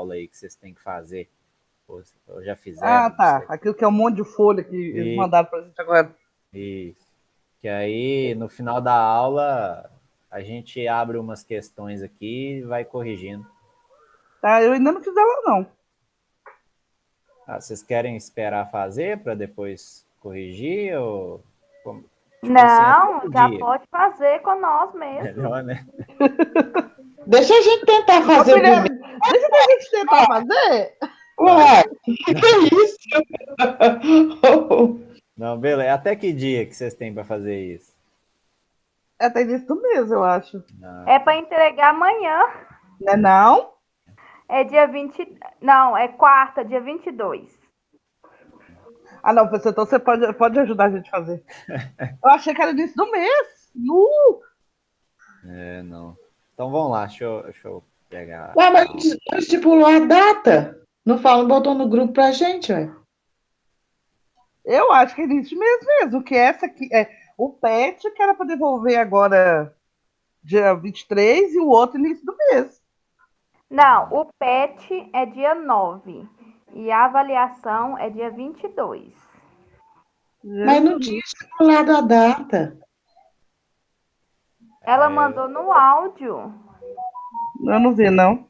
aula aí que vocês têm que fazer. Ou já Ah, fizeram, não tá. sei. Aquilo que é um monte de folha que eles E, mandaram pra gente agora. isso. Que aí, no final da aula, a gente abre umas questões aqui e vai corrigindo. Tá, eu ainda não fiz ela, não. Ah, vocês querem esperar fazer para depois corrigir? Ou, tipo assim, é Não, todo já dia. pode fazer com nós mesmo. Melhor, né? Deixa a gente tentar Ô, fazer primeiro. Mirelle, deixa a gente tentar fazer. Vai. Ué, que isso? Não, beleza. Até que dia que vocês têm para fazer isso? É até início do mês, eu acho. Ah, É para tá. entregar amanhã. Não é não? É dia 20. Não, é quarta, dia 22. Ah, não, professor, então você pode ajudar a gente a fazer. Eu achei que era início do mês. É, não. Então vamos lá, deixa eu pegar Ué, mas a aula. não estipulou a data. Não fala, botou no grupo pra gente, ué. Eu acho que é início de mês mesmo, que essa aqui é o PET que era para devolver agora dia 23 e o outro início do mês. Não, o PET é dia 9 e a avaliação é dia 22. Mas não tinha Jesus. estipulado a data. Ela mandou no áudio. Eu não vi, não.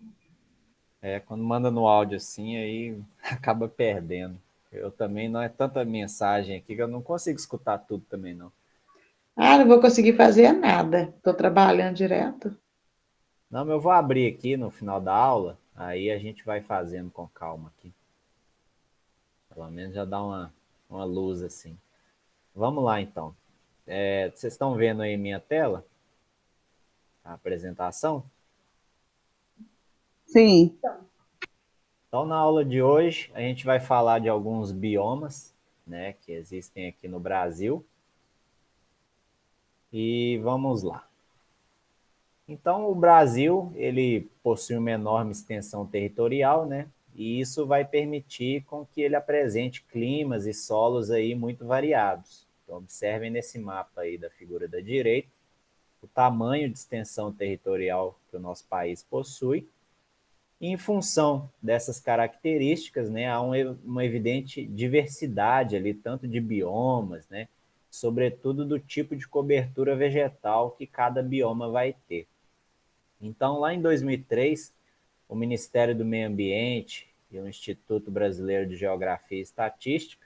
Quando manda no áudio assim, aí acaba perdendo. Eu também, não é tanta mensagem aqui que eu não consigo escutar tudo também, não. Ah, não vou conseguir fazer nada. Estou trabalhando direto. Não, mas eu vou abrir aqui no final da aula, aí a gente vai fazendo com calma aqui. Pelo menos já dá uma luz assim. Vamos lá, então. Vocês estão vendo aí minha tela? A apresentação? Sim. Então, na aula de hoje, a gente vai falar de alguns biomas, né, que existem aqui no Brasil. E vamos lá. Então, o Brasil, ele possui uma enorme extensão territorial, né? E isso vai permitir com que ele apresente climas e solos aí muito variados. Então, observem nesse mapa aí da figura da direita o tamanho de extensão territorial que o nosso país possui. E em função dessas características, né, há uma evidente diversidade ali, tanto de biomas, né, sobretudo do tipo de cobertura vegetal que cada bioma vai ter. Então, lá em 2003, o Ministério do Meio Ambiente e o Instituto Brasileiro de Geografia e Estatística,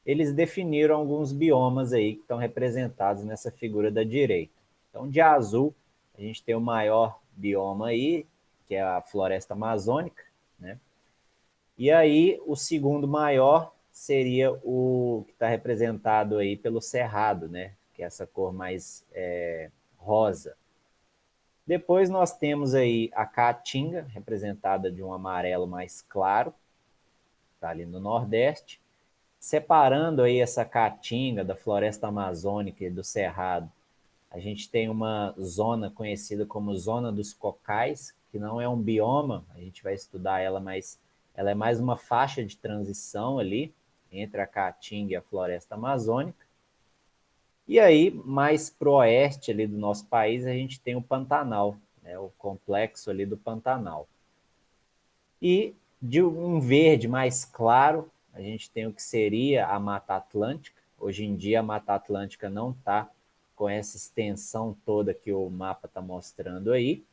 eles definiram alguns biomas aí que estão representados nessa figura da direita. Então, de azul, a gente tem o maior bioma aí, que é a floresta amazônica, né? E aí, o segundo maior seria o que está representado aí pelo cerrado, né? Que é essa cor mais rosa. Depois nós temos aí a caatinga, representada de um amarelo mais claro, está ali no Nordeste. Separando aí essa caatinga da floresta amazônica e do cerrado, a gente tem uma zona conhecida como Zona dos Cocais, que não é um bioma, a gente vai estudar ela, mas ela é mais uma faixa de transição ali entre a caatinga e a floresta amazônica. E aí, mais para o oeste ali do nosso país, a gente tem o Pantanal, né, o complexo ali do Pantanal. E de um verde mais claro, a gente tem o que seria a Mata Atlântica. Hoje em dia, a Mata Atlântica não está com essa extensão toda que o mapa está mostrando aí,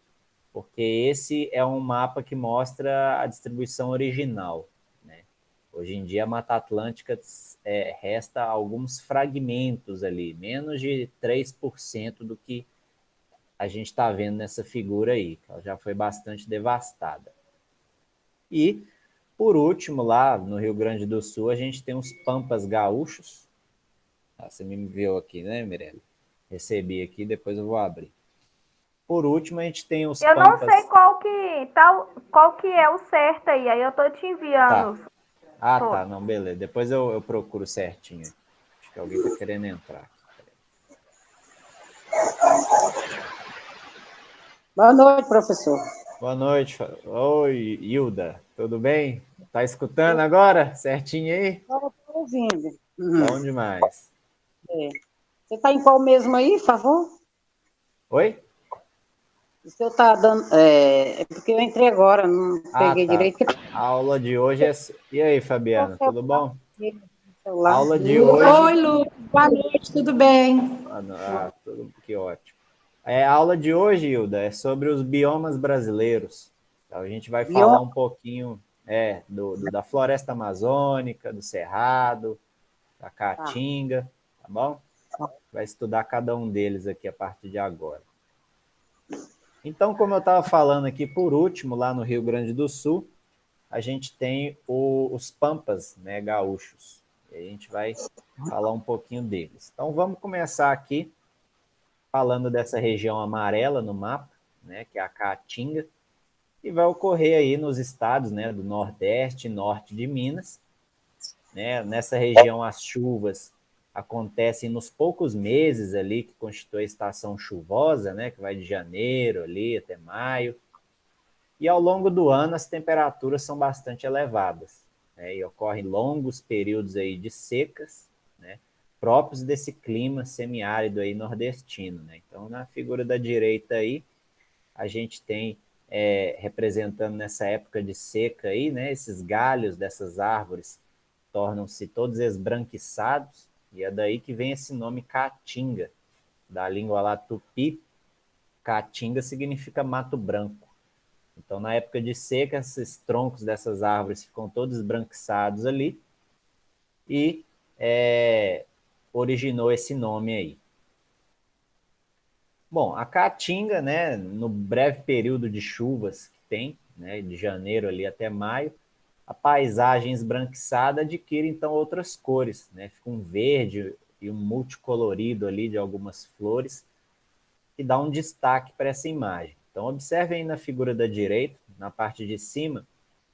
porque esse é um mapa que mostra a distribuição original, né? Hoje em dia, a Mata Atlântica resta alguns fragmentos ali, menos de 3% do que a gente está vendo nessa figura aí, que ela já foi bastante devastada. E, por último, lá no Rio Grande do Sul, a gente tem os Pampas Gaúchos. Você me enviou aqui, né, Mirelle? Recebi aqui, depois eu vou abrir. Por último, a gente tem os Eu não sei Pampas... qual que é o certo aí eu tô te Tá. enviando Ah, tá, todo. não, beleza. Depois eu procuro certinho. Acho que alguém tá querendo entrar. Boa noite, professor. Boa noite. Oi, Hilda. Tudo bem? Tá escutando agora? Certinho aí? Estou ouvindo. Bom demais. É. Você está em qual mesmo aí, por favor? Oi? O senhor está dando. É porque eu entrei agora, não peguei Tá. direito. A aula de hoje é... E aí, Fabiana, tudo bom? A Celular. aula de hoje... Oi, Lu. Boa noite, tudo bem? tudo que ótimo. A aula de hoje, Hilda, é sobre os biomas brasileiros. Então, a gente vai falar um pouquinho da floresta amazônica, do cerrado, da caatinga, tá bom? Vai estudar cada um deles aqui a partir de agora. Então, como eu estava falando aqui, por último, lá no Rio Grande do Sul, a gente tem os pampas, né, gaúchos. E a gente vai falar um pouquinho deles. Então, vamos começar aqui falando dessa região amarela no mapa, né, que é a Caatinga, e vai ocorrer aí nos estados, né, do Nordeste e Norte de Minas. Né? Nessa região, as chuvas acontecem nos poucos meses ali que constitui a estação chuvosa, né, que vai de janeiro ali até maio. E ao longo do ano, as temperaturas são bastante elevadas, né, e ocorrem longos períodos aí de secas, né, próprios desse clima semiárido aí nordestino, né? Então, na figura da direita aí, a gente tem representando nessa época de seca aí, né, esses galhos dessas árvores tornam-se todos esbranquiçados, e é daí que vem esse nome caatinga, da língua lá tupi. Caatinga significa mato branco. Então, na época de seca, esses troncos dessas árvores ficam todos esbranquiçados ali, e originou esse nome aí. Bom, a Caatinga, né, no breve período de chuvas que tem, né, de janeiro ali até maio, a paisagem esbranquiçada adquire então outras cores, né? Fica um verde e um multicolorido ali de algumas flores, que dá um destaque para essa imagem. Então, observe aí na figura da direita, na parte de cima,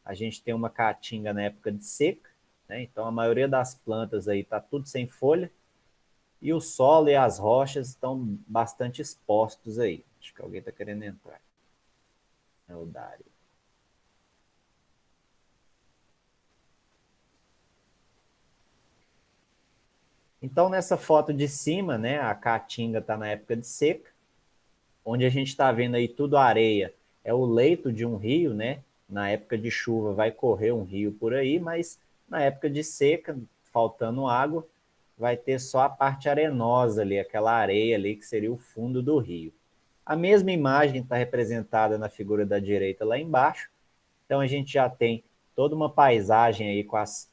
a gente tem uma caatinga na época de seca, né? Então a maioria das plantas aí está tudo sem folha, e o solo e as rochas estão bastante expostos aí. Acho que alguém está querendo entrar. É o Dário. Então, nessa foto de cima, né, a caatinga está na época de seca, onde a gente está vendo aí tudo areia, é o leito de um rio, né? Na época de chuva vai correr um rio por aí, mas na época de seca, faltando água, vai ter só a parte arenosa ali, aquela areia ali que seria o fundo do rio. A mesma imagem está representada na figura da direita lá embaixo, então a gente já tem toda uma paisagem aí com as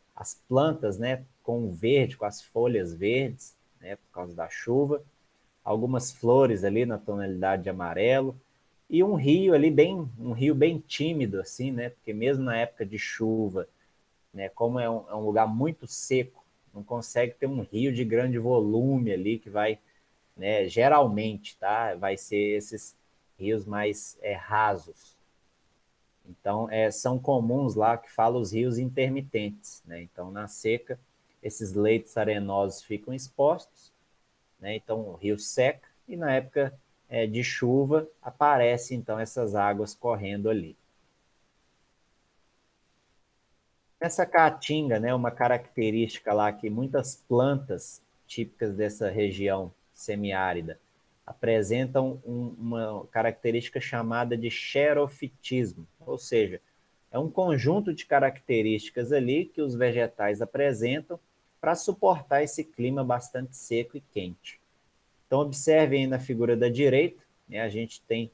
plantas, né, com o verde, com as folhas verdes, né, por causa da chuva, algumas flores ali na tonalidade de amarelo, e um rio ali um rio bem tímido assim, né, porque mesmo na época de chuva, né, como é um lugar muito seco, não consegue ter um rio de grande volume ali que vai, né, geralmente, tá, vai ser esses rios mais rasos. Então, são comuns lá que falam os rios intermitentes, né? Então, na seca, esses leitos arenosos ficam expostos, né? Então, o rio seca e na época de chuva aparecem, então, essas águas correndo ali. Essa caatinga, né, uma característica lá que muitas plantas típicas dessa região semiárida apresentam uma característica chamada de xerofitismo, ou seja, é um conjunto de características ali que os vegetais apresentam para suportar esse clima bastante seco e quente. Então, observem aí na figura da direita, né, a gente tem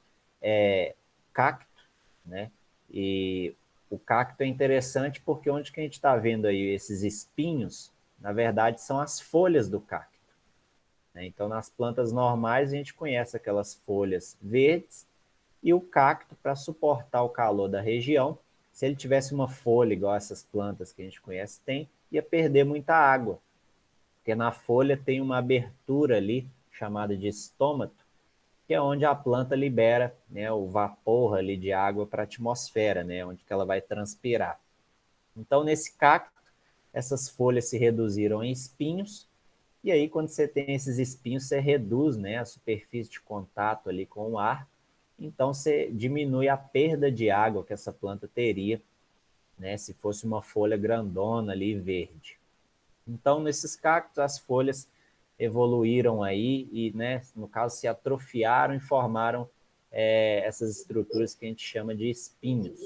cacto, né, e o cacto é interessante porque onde que a gente está vendo aí esses espinhos, na verdade, são as folhas do cacto. Né? Então, nas plantas normais, a gente conhece aquelas folhas verdes, e o cacto, para suportar o calor da região, se ele tivesse uma folha igual essas plantas que a gente conhece tem, ia perder muita água, porque na folha tem uma abertura ali, chamada de estômato, que é onde a planta libera, né, o vapor ali de água para a atmosfera, né, onde que ela vai transpirar. Então, nesse cacto, essas folhas se reduziram em espinhos, e aí quando você tem esses espinhos, você reduz, né, a superfície de contato ali com o ar, então você diminui a perda de água que essa planta teria, né, se fosse uma folha grandona ali, verde. Então, nesses cactos, as folhas evoluíram aí e, né, no caso, se atrofiaram e formaram essas estruturas que a gente chama de espinhos.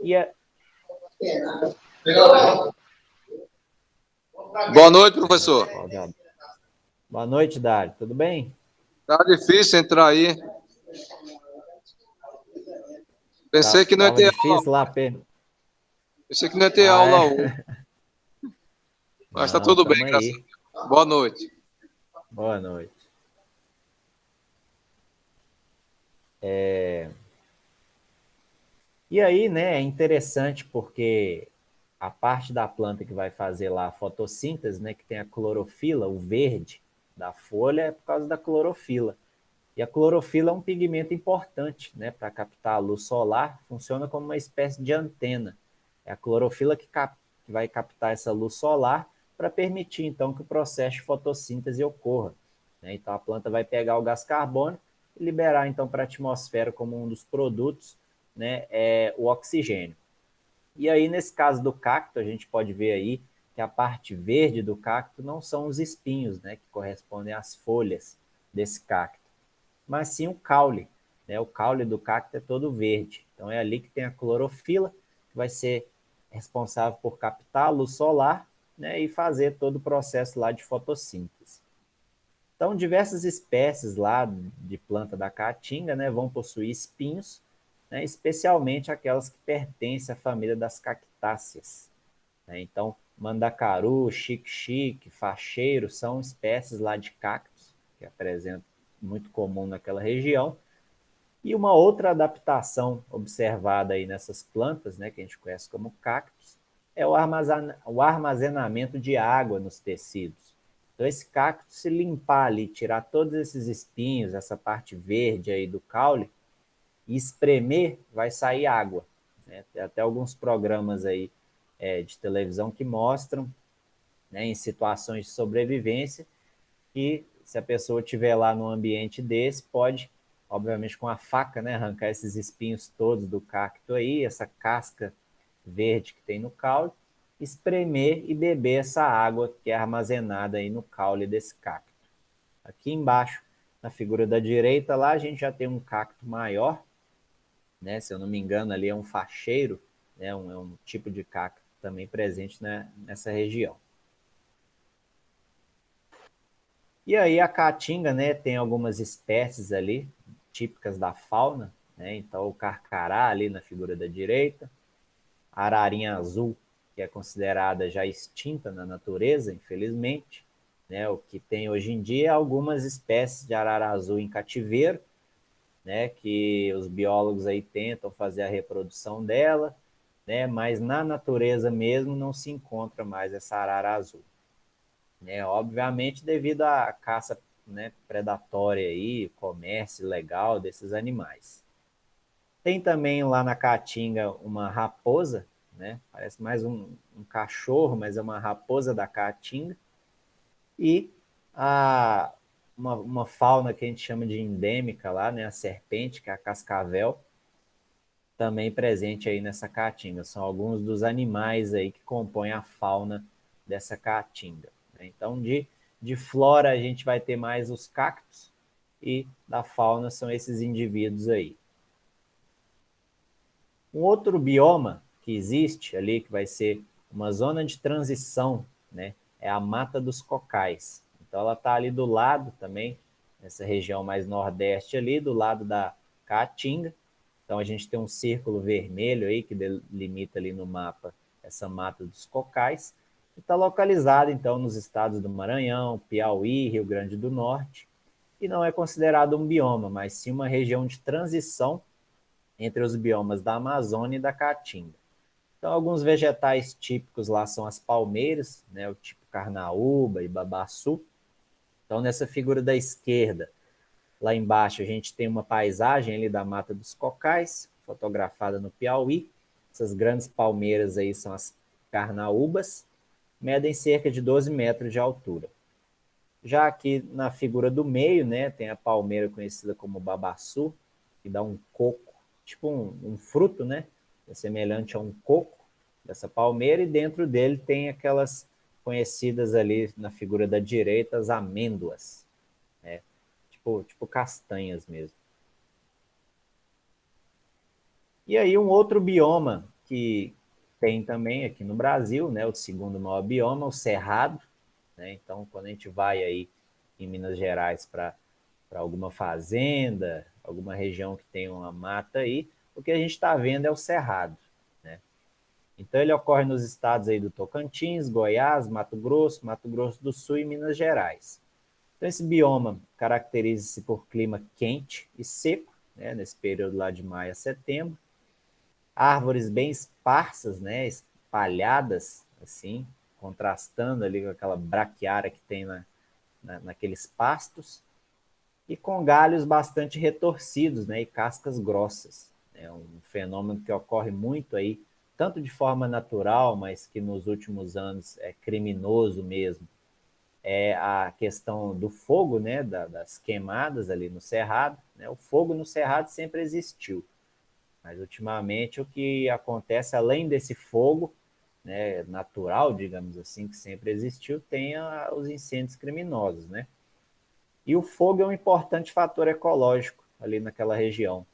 E Boa noite, professor. Boa noite, Dário. Tudo bem? Tá difícil entrar aí. Pensei que não ia Tava ter difícil aula. lá, Pensei que não ia ter aula hoje. Mas tá Não, tudo bem, tamo graças aí. a Deus. Boa noite. Boa noite. E aí, né, é interessante porque a parte da planta que vai fazer lá a fotossíntese, né, que tem a clorofila, o verde da folha, é por causa da clorofila. E a clorofila é um pigmento importante, né, para captar a luz solar, funciona como uma espécie de antena. É a clorofila que vai captar essa luz solar para permitir, então, que o processo de fotossíntese ocorra, né? Então, a planta vai pegar o gás carbônico e liberar, então, para a atmosfera como um dos produtos, né, o oxigênio. E aí, nesse caso do cacto, a gente pode ver aí que a parte verde do cacto não são os espinhos, né, que correspondem às folhas desse cacto, mas sim o caule, né? O caule do cacto é todo verde. Então é ali que tem a clorofila, que vai ser responsável por captar a luz solar, né, e fazer todo o processo lá de fotossíntese. Então, diversas espécies lá de planta da caatinga, né, vão possuir espinhos, né, especialmente aquelas que pertencem à família das cactáceas, né? Então, mandacaru, xique-xique, facheiro são espécies lá de cactos que apresentam muito comum naquela região. E uma outra adaptação observada aí nessas plantas, né, que a gente conhece como cactos, é o armazenamento de água nos tecidos. Então, esse cacto, se limpar ali, tirar todos esses espinhos, essa parte verde aí do caule, e espremer, vai sair água, né? Tem até alguns programas aí de televisão que mostram, né, em situações de sobrevivência, que se a pessoa estiver lá num ambiente desse, pode, obviamente com a faca, né, arrancar esses espinhos todos do cacto aí, essa casca verde que tem no caule, espremer e beber essa água que é armazenada aí no caule desse cacto. Aqui embaixo, na figura da direita, lá a gente já tem um cacto maior, né, se eu não me engano, ali é um facheiro, né, é um tipo de cacto também presente, né, nessa região. E aí a caatinga, né, tem algumas espécies ali típicas da fauna, né? Então o carcará ali na figura da direita, a ararinha azul, que é considerada já extinta na natureza, infelizmente, né? O que tem hoje em dia é algumas espécies de arara azul em cativeiro, né, que os biólogos aí tentam fazer a reprodução dela, né, mas na natureza mesmo não se encontra mais essa arara azul, né? Obviamente devido à caça, né, predatória aí, comércio ilegal desses animais. Tem também lá na Caatinga uma raposa, né? Parece mais um cachorro, mas é uma raposa da Caatinga. E uma fauna que a gente chama de endêmica lá, né? A serpente, que é a cascavel, também presente aí nessa Caatinga. São alguns dos animais aí que compõem a fauna dessa Caatinga, né? Então, de flora a gente vai ter mais os cactos e da fauna são esses indivíduos aí. Um outro bioma que existe ali, que vai ser uma zona de transição, né, é a Mata dos Cocais. Então ela está ali do lado também, nessa região mais nordeste ali, do lado da Caatinga. Então a gente tem um círculo vermelho aí que delimita ali no mapa essa Mata dos Cocais. E está localizado então nos estados do Maranhão, Piauí, Rio Grande do Norte. E não é considerado um bioma, mas sim uma região de transição entre os biomas da Amazônia e da Caatinga. Então, alguns vegetais típicos lá são as palmeiras, né, o tipo carnaúba e babaçu. Então, nessa figura da esquerda, lá embaixo, a gente tem uma paisagem ali da Mata dos Cocais, fotografada no Piauí. Essas grandes palmeiras aí são as carnaúbas, medem cerca de 12 metros de altura. Já aqui na figura do meio, né, tem a palmeira conhecida como babaçu, que dá um coco, tipo um fruto, né, é semelhante a um coco dessa palmeira, e dentro dele tem aquelas conhecidas ali na figura da direita, as amêndoas, né, tipo castanhas mesmo. E aí um outro bioma que tem também aqui no Brasil, né, o segundo maior bioma, o Cerrado, né? Então, quando a gente vai aí em Minas Gerais para alguma fazenda, alguma região que tem uma mata aí, o que a gente está vendo é o Cerrado, né? Então, ele ocorre nos estados aí do Tocantins, Goiás, Mato Grosso do Sul e Minas Gerais. Então, esse bioma caracteriza-se por clima quente e seco, né, nesse período lá de maio a setembro, árvores bem esparsas, né, espalhadas, assim, contrastando ali com aquela braquiária que tem naqueles pastos, e com galhos bastante retorcidos, né, e cascas grossas. É um fenômeno que ocorre muito aí, tanto de forma natural, mas que nos últimos anos é criminoso mesmo. É a questão do fogo, né, das queimadas ali no cerrado. Né? O fogo no cerrado sempre existiu, mas ultimamente o que acontece, além desse fogo, né, natural, digamos assim, que sempre existiu, tem os incêndios criminosos, né? E o fogo é um importante fator ecológico ali naquela região.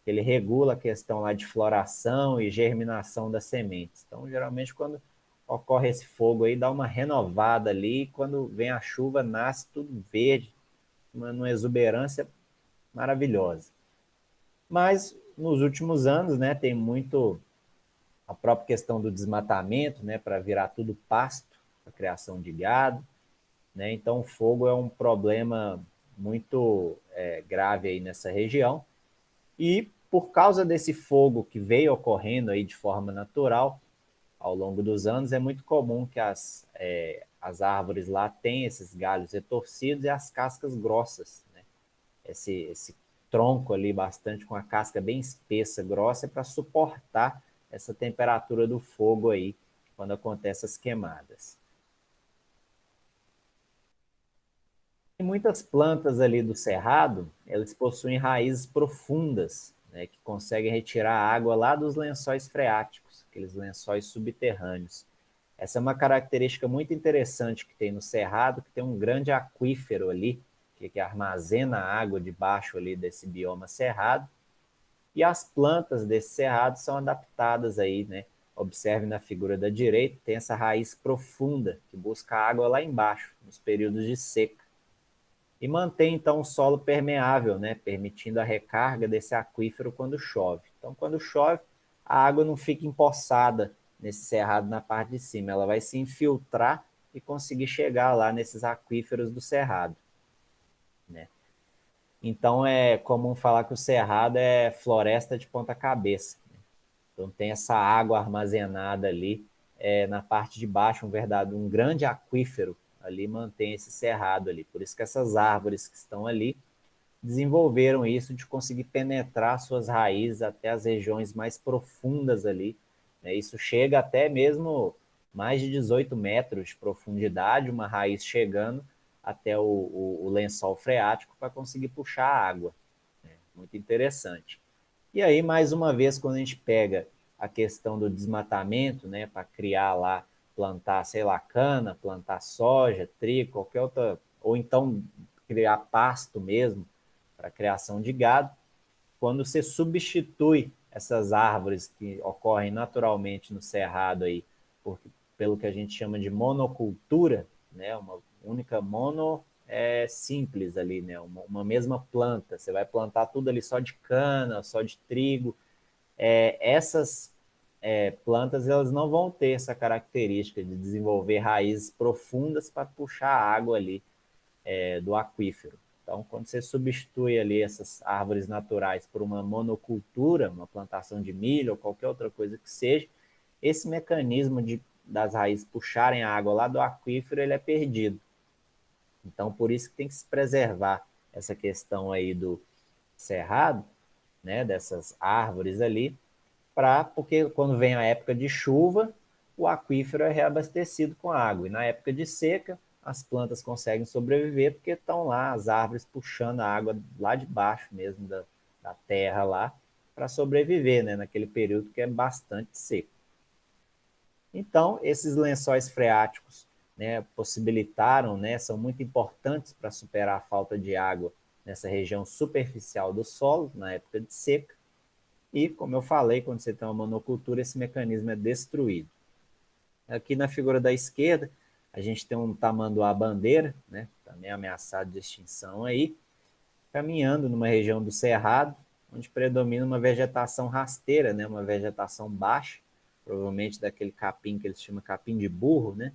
Ele regula a questão lá de floração e germinação das sementes. Então, geralmente, quando ocorre esse fogo aí, dá uma renovada ali, e quando vem a chuva, nasce tudo verde, uma exuberância maravilhosa. Mas, nos últimos anos, né, tem muito a própria questão do desmatamento, né, para virar tudo pasto, a criação de gado, né? Então, o fogo é um problema muito grave aí nessa região. E por causa desse fogo que veio ocorrendo aí de forma natural ao longo dos anos, é muito comum que as árvores lá tenham esses galhos retorcidos e as cascas grossas, né? Esse tronco ali bastante com a casca bem espessa, grossa, para suportar essa temperatura do fogo aí quando acontecem as queimadas. E muitas plantas ali do cerrado, elas possuem raízes profundas, né, que conseguem retirar a água lá dos lençóis freáticos, aqueles lençóis subterrâneos. Essa é uma característica muito interessante que tem no cerrado, que tem um grande aquífero ali, que armazena a água debaixo ali desse bioma cerrado, e as plantas desse cerrado são adaptadas aí, né? Observe na figura da direita, tem essa raiz profunda, que busca água lá embaixo, nos períodos de seca e mantém então o solo permeável, né, permitindo a recarga desse aquífero quando chove. Então, quando chove, a água não fica empoçada nesse cerrado na parte de cima, ela vai se infiltrar e conseguir chegar lá nesses aquíferos do cerrado, né? Então, é comum falar que o cerrado é floresta de ponta cabeça, né? Então, tem essa água armazenada ali na parte de baixo, um grande aquífero ali mantém esse cerrado ali. Por isso que essas árvores que estão ali desenvolveram isso de conseguir penetrar suas raízes até as regiões mais profundas ali, né? Isso chega até mesmo mais de 18 metros de profundidade, uma raiz chegando até o lençol freático para conseguir puxar a água, né? Muito interessante. E aí, mais uma vez, quando a gente pega a questão do desmatamento, né, para criar lá, plantar, sei lá, cana, plantar soja, trigo, qualquer outra, ou então criar pasto mesmo, para a criação de gado, quando você substitui essas árvores que ocorrem naturalmente no cerrado aí, pelo que a gente chama de monocultura, né, uma única simples ali, né, uma mesma planta, você vai plantar tudo ali só de cana, só de trigo, essas plantas elas não vão ter essa característica de desenvolver raízes profundas para puxar a água ali do aquífero. Então, quando você substitui ali essas árvores naturais por uma monocultura, uma plantação de milho ou qualquer outra coisa que seja, esse mecanismo das raízes puxarem a água lá do aquífero, ele é perdido. Então, por isso que tem que se preservar essa questão aí do cerrado, né, dessas árvores ali, porque quando vem a época de chuva, o aquífero é reabastecido com água. E na época de seca, as plantas conseguem sobreviver porque estão lá as árvores puxando a água lá de baixo mesmo da terra lá para sobreviver, né, naquele período que é bastante seco. Então, esses lençóis freáticos, né, possibilitaram, né, são muito importantes para superar a falta de água nessa região superficial do solo, na época de seca, e, como eu falei, quando você tem uma monocultura, esse mecanismo é destruído. Aqui na figura da esquerda, a gente tem um tamanduá-bandeira, né, também ameaçado de extinção aí, caminhando numa região do Cerrado, onde predomina uma vegetação rasteira, né, uma vegetação baixa, provavelmente daquele capim que eles chamam capim de burro, né,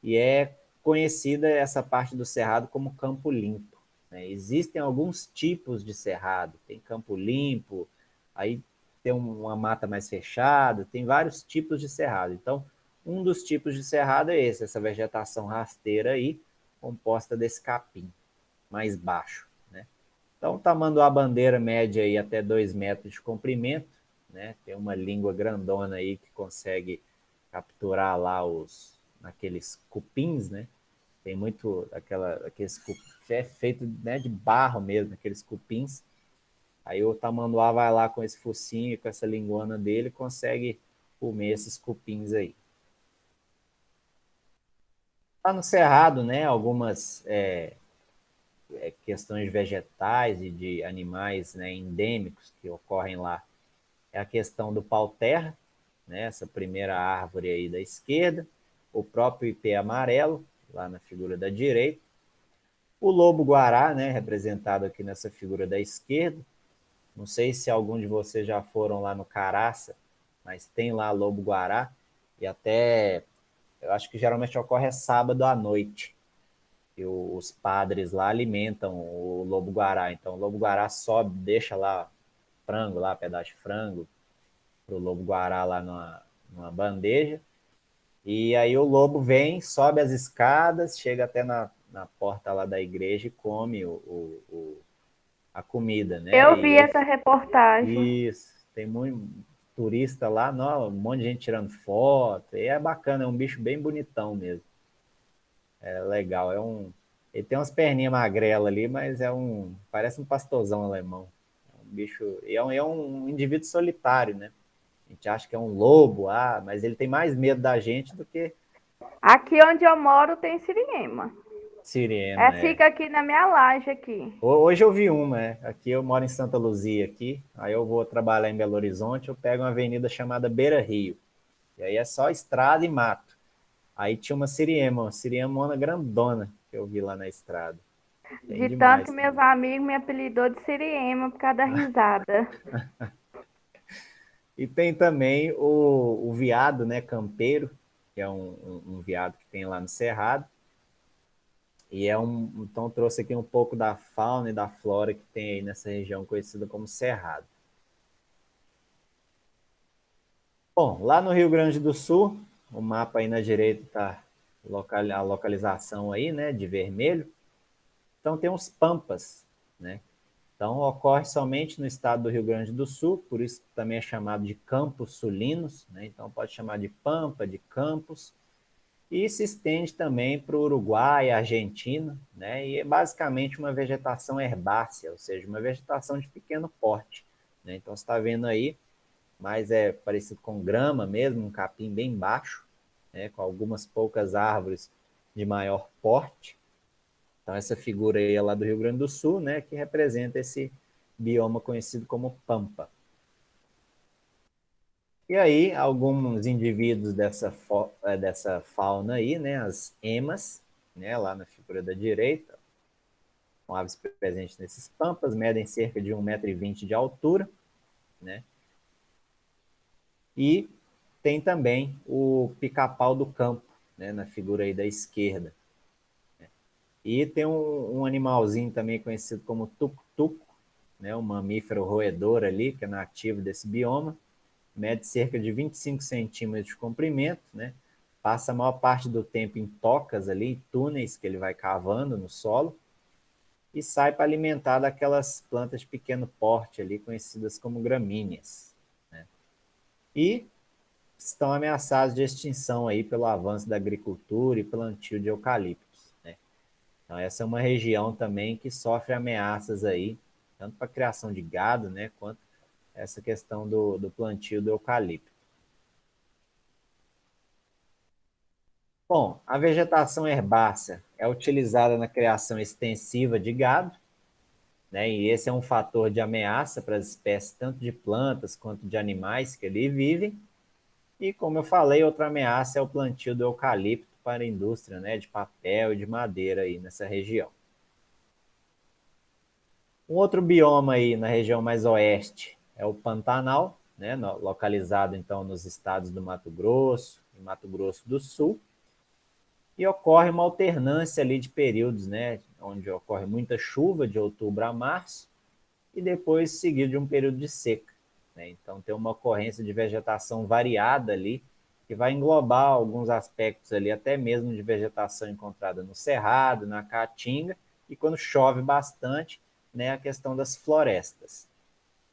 e é conhecida essa parte do Cerrado como Campo Limpo. Né? Existem alguns tipos de cerrado, tem Campo Limpo, aí tem uma mata mais fechada, tem vários tipos de cerrado. Então, um dos tipos de cerrado é esse, essa vegetação rasteira aí, composta desse capim mais baixo. Né? Então, tamanduá-bandeira média aí até 2 metros de comprimento, né? Tem uma língua grandona aí que consegue capturar lá naqueles cupins, né? Tem muito aqueles é feito, né, de barro mesmo, aqueles cupins. Aí o tamanduá vai lá com esse focinho, com essa linguana dele, consegue comer esses cupins aí. Lá no Cerrado, né, algumas questões vegetais e de animais, né, endêmicos que ocorrem lá. É a questão do pau-terra, né, essa primeira árvore aí da esquerda, o próprio ipê amarelo, lá na figura da direita, o lobo-guará, né, representado aqui nessa figura da esquerda. Não sei se algum de vocês já foram lá no Caraça, mas tem lá lobo-guará, e até, eu acho que geralmente ocorre sábado à noite, e os padres lá alimentam o lobo-guará. Então o lobo-guará sobe, deixa lá frango, lá, pedaço de frango, para o lobo-guará lá numa bandeja, e aí o lobo vem, sobe as escadas, chega até na porta lá da igreja e come a comida, né? Eu E vi aí, essa reportagem. isso, tem muito turista lá, não, um monte de gente tirando foto, e é bacana, é um bicho bem bonitão mesmo. É legal, ele tem umas perninhas magrelas ali, mas parece um pastorzão alemão. É um bicho, e é um indivíduo solitário, né? A gente acha que é um lobo, mas ele tem mais medo da gente do que Aqui onde eu moro tem siriema. siriema, é. Fica aqui na minha laje aqui. Hoje eu vi uma, aqui eu moro em Santa Luzia, aqui, aí eu vou trabalhar em Belo Horizonte, eu pego uma avenida chamada Beira Rio, e aí é só estrada e mato. Aí tinha uma siriemona grandona que eu vi lá na estrada. Tem De tanto que demais meus também. amigos me apelidou de siriema por causa da risada. E tem também o veado, né, campeiro, que é um veado que tem lá no Cerrado. E então trouxe aqui um pouco da fauna e da flora que tem aí nessa região conhecida como Cerrado. Bom, lá no Rio Grande do Sul, o mapa aí na direita está a localização aí, né, de vermelho. Então tem os pampas, né? Então ocorre somente no estado do Rio Grande do Sul, por isso também é chamado de campos sulinos, né? Então pode chamar de pampa, de campos, e se estende também para o Uruguai, Argentina, né? E é basicamente uma vegetação herbácea, ou seja, uma vegetação de pequeno porte, né? Então você está vendo aí, mas é parecido com grama mesmo, um capim bem baixo, né? Com algumas poucas árvores de maior porte. Então essa figura aí é lá do Rio Grande do Sul, né? Que representa esse bioma conhecido como pampa. E aí, alguns indivíduos dessa fauna aí, né, as emas, né, lá na figura da direita, são aves presentes nesses pampas, medem cerca de 1,20 m de altura, né, e tem também o pica-pau do campo, né, na figura aí da esquerda. E tem um animalzinho também conhecido como tuco-tuco, né, um mamífero roedor ali, que é nativo desse bioma, mede cerca de 25 centímetros de comprimento, né? Passa a maior parte do tempo em tocas ali, em túneis que ele vai cavando no solo, e sai para alimentar daquelas plantas de pequeno porte ali, conhecidas como gramíneas. Né? E estão ameaçados de extinção aí pelo avanço da agricultura e plantio de eucaliptos. Né? Então essa é uma região também que sofre ameaças aí, tanto para a criação de gado, né, quanto essa questão do plantio do eucalipto. Bom, a vegetação herbácea é utilizada na criação extensiva de gado, né? E esse é um fator de ameaça para as espécies tanto de plantas quanto de animais que ali vivem. E como eu falei, outra ameaça é o plantio do eucalipto para a indústria, né, de papel e de madeira aí nessa região. Um outro bioma aí na região mais oeste é o Pantanal, né, localizado então nos estados do Mato Grosso e Mato Grosso do Sul. E ocorre uma alternância ali de períodos, né, onde ocorre muita chuva de outubro a março e depois seguido de um período de seca, né? Então tem uma ocorrência de vegetação variada ali que vai englobar alguns aspectos ali, até mesmo de vegetação encontrada no cerrado, na caatinga, e quando chove bastante, né, a questão das florestas.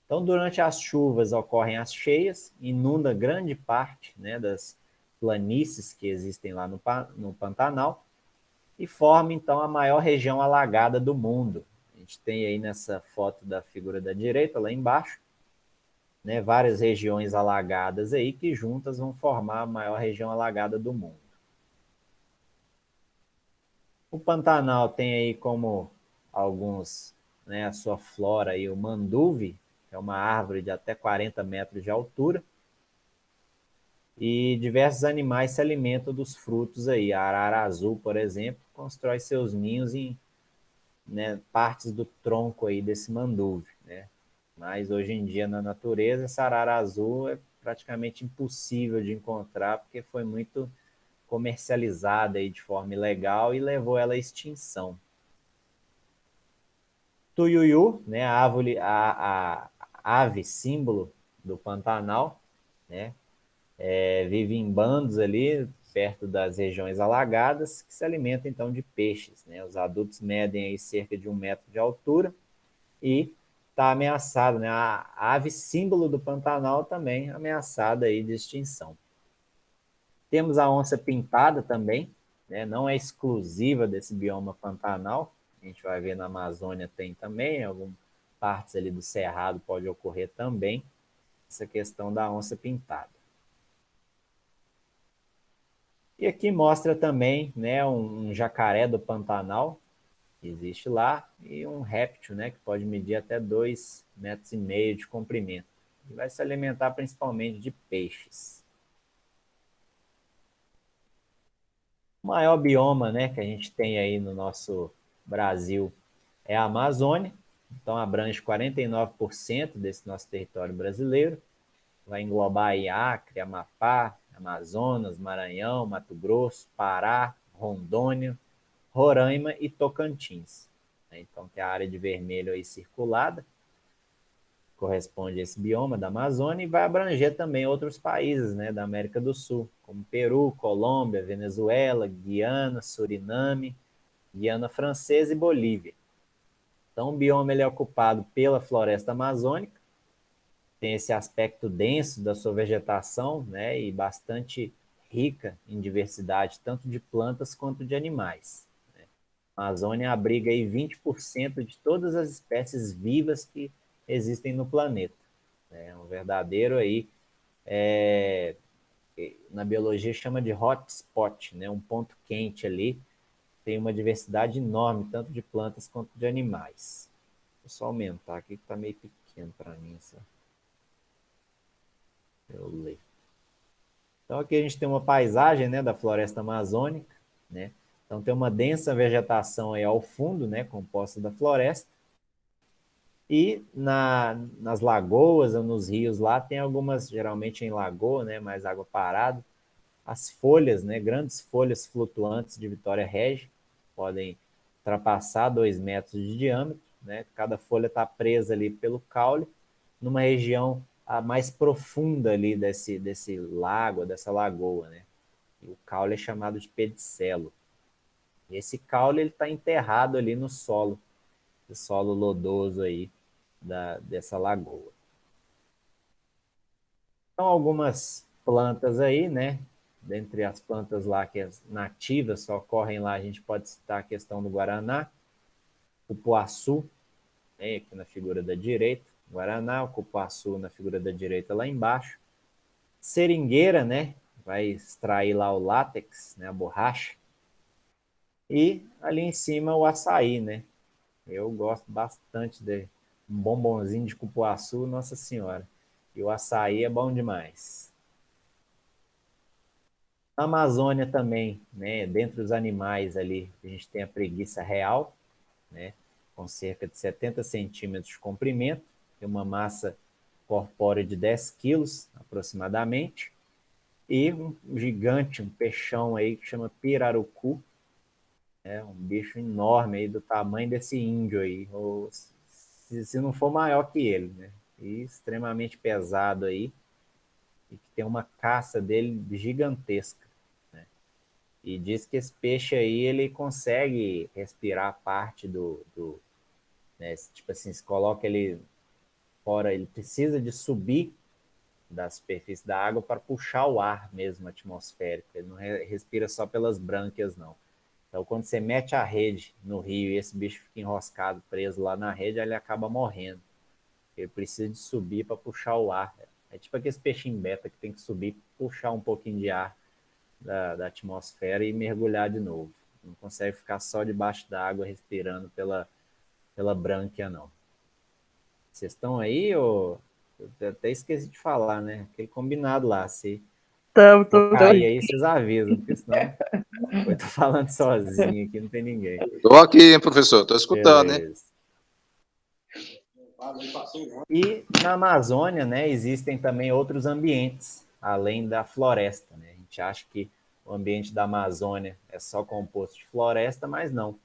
Então, durante as chuvas ocorrem as cheias, inunda grande parte, né, das planícies que existem lá no Pantanal e forma então a maior região alagada do mundo. A gente tem aí nessa foto da figura da direita, lá embaixo, né, várias regiões alagadas aí que juntas vão formar a maior região alagada do mundo. O Pantanal tem aí como alguns, né, a sua flora aí o manduve, que é uma árvore de até 40 metros de altura, e diversos animais se alimentam dos frutos aí. A arara azul, por exemplo, constrói seus ninhos em, né, partes do tronco aí desse manduve, né? Mas hoje em dia na natureza essa arara azul é praticamente impossível de encontrar porque foi muito comercializada aí de forma ilegal e levou ela à extinção. Tuiuiu, né, a ave símbolo do Pantanal, né, vive em bandos ali perto das regiões alagadas que se alimentam então de peixes, né? Os adultos medem aí cerca de 1 metro de altura e está ameaçado, né? A ave símbolo do Pantanal também ameaçada aí de extinção. Temos a onça pintada também, né? Não é exclusiva desse bioma Pantanal, a gente vai ver na Amazônia tem também, em algumas partes ali do Cerrado pode ocorrer também essa questão da onça pintada. E aqui mostra também, né, um jacaré do Pantanal, que existe lá, e um réptil, né, que pode medir até 2,5 metros de comprimento. E vai se alimentar principalmente de peixes. O maior bioma, né, que a gente tem aí no nosso Brasil é a Amazônia, então abrange 49% desse nosso território brasileiro, vai englobar aí Acre, Amapá, Amazonas, Maranhão, Mato Grosso, Pará, Rondônia, Roraima e Tocantins. Então tem a área de vermelho aí circulada, corresponde a esse bioma da Amazônia e vai abranger também outros países, né, da América do Sul, como Peru, Colômbia, Venezuela, Guiana, Suriname, Guiana Francesa e Bolívia. Então o bioma ele é ocupado pela floresta amazônica, tem esse aspecto denso da sua vegetação, né, e bastante rica em diversidade, tanto de plantas quanto de animais. A Amazônia abriga aí 20% de todas as espécies vivas que existem no planeta. É um verdadeiro aí, na biologia chama de hotspot, né, um ponto quente ali, tem uma diversidade enorme, tanto de plantas quanto de animais. Vou só aumentar aqui que está meio pequeno para mim. Eu ler. Então aqui a gente tem uma paisagem, né, da floresta amazônica, né? Então tem uma densa vegetação aí ao fundo, né, composta da floresta. E nas lagoas ou nos rios lá tem algumas, geralmente em lagoa, né, mais água parada, as folhas, né, grandes folhas flutuantes de Vitória Regia, podem ultrapassar 2 metros de diâmetro, né? Cada folha está presa ali pelo caule, numa região a mais profunda ali desse lago, dessa lagoa, né? E o caule é chamado de pedicelo. E esse caule ele está enterrado ali no solo, o solo lodoso aí dessa lagoa. Então, algumas plantas aí, né? Dentre as plantas lá que as nativas só ocorrem lá, a gente pode citar a questão do guaraná, o cupuaçu, né, aqui na figura da direita, guaraná, o cupuaçu na figura da direita lá embaixo, seringueira, né? Vai extrair lá o látex, né, a borracha, e ali em cima o açaí, né? Eu gosto bastante de um bombonzinho de cupuaçu, Nossa Senhora. E o açaí é bom demais. Na Amazônia também, né, dentre os animais ali, a gente tem a preguiça real, né, com cerca de 70 centímetros de comprimento, tem uma massa corpórea de 10 quilos aproximadamente, e um gigante, um peixão aí que chama pirarucu, um bicho enorme aí do tamanho desse índio aí, ou se não for maior que ele, né? E extremamente pesado aí, e que tem uma caça dele gigantesca, né? E diz que esse peixe aí, ele consegue respirar parte né? Tipo assim, se coloca ele fora, ele precisa de subir da superfície da água para puxar o ar mesmo atmosférico, ele não respira só pelas brânquias, não. Então, quando você mete a rede no rio e esse bicho fica enroscado, preso lá na rede, ele acaba morrendo. Ele precisa de subir para puxar o ar. É tipo aquele peixinho beta que tem que subir, puxar um pouquinho de ar da atmosfera e mergulhar de novo. Não consegue ficar só debaixo d'água respirando pela brânquia, não. Vocês estão aí? Ou... Eu até esqueci de falar, né? Aquele combinado lá. Se for Tô cair aqui. aí, vocês avisam, porque senão eu tô falando sozinho aqui, não tem ninguém. Tô aqui, hein, professor? Tô escutando, hein? Beleza. E na Amazônia, né, existem também outros ambientes, além da floresta, né? A gente acha que o ambiente da Amazônia é só composto de floresta, mas não.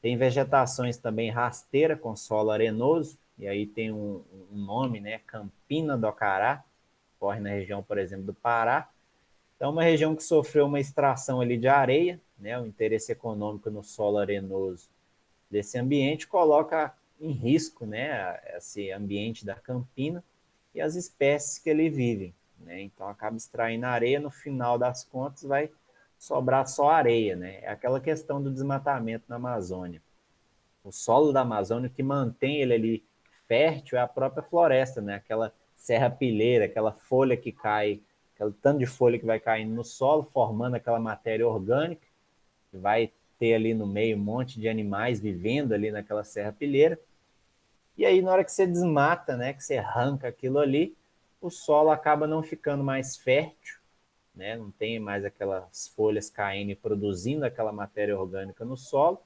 Tem vegetações também rasteira, com solo arenoso, e aí tem um nome, né, Campina do Acará, corre na região, por exemplo, do Pará. Então, uma região que sofreu uma extração ali de areia, né, o interesse econômico no solo arenoso desse ambiente coloca em risco, né, esse ambiente da campina e as espécies que ele vive, né? Então acaba extraindo areia, no final das contas vai sobrar só areia, né? É aquela questão do desmatamento na Amazônia. O solo da Amazônia, o que mantém ele ali fértil é a própria floresta, né? Aquela serrapilheira, aquela folha que cai, aquele tanto de folha que vai caindo no solo, formando aquela matéria orgânica, que vai ter ali no meio um monte de animais vivendo ali naquela serrapilheira. E aí, na hora que você desmata, né, que você arranca aquilo ali, o solo acaba não ficando mais fértil, né, não tem mais aquelas folhas caindo e produzindo aquela matéria orgânica no solo.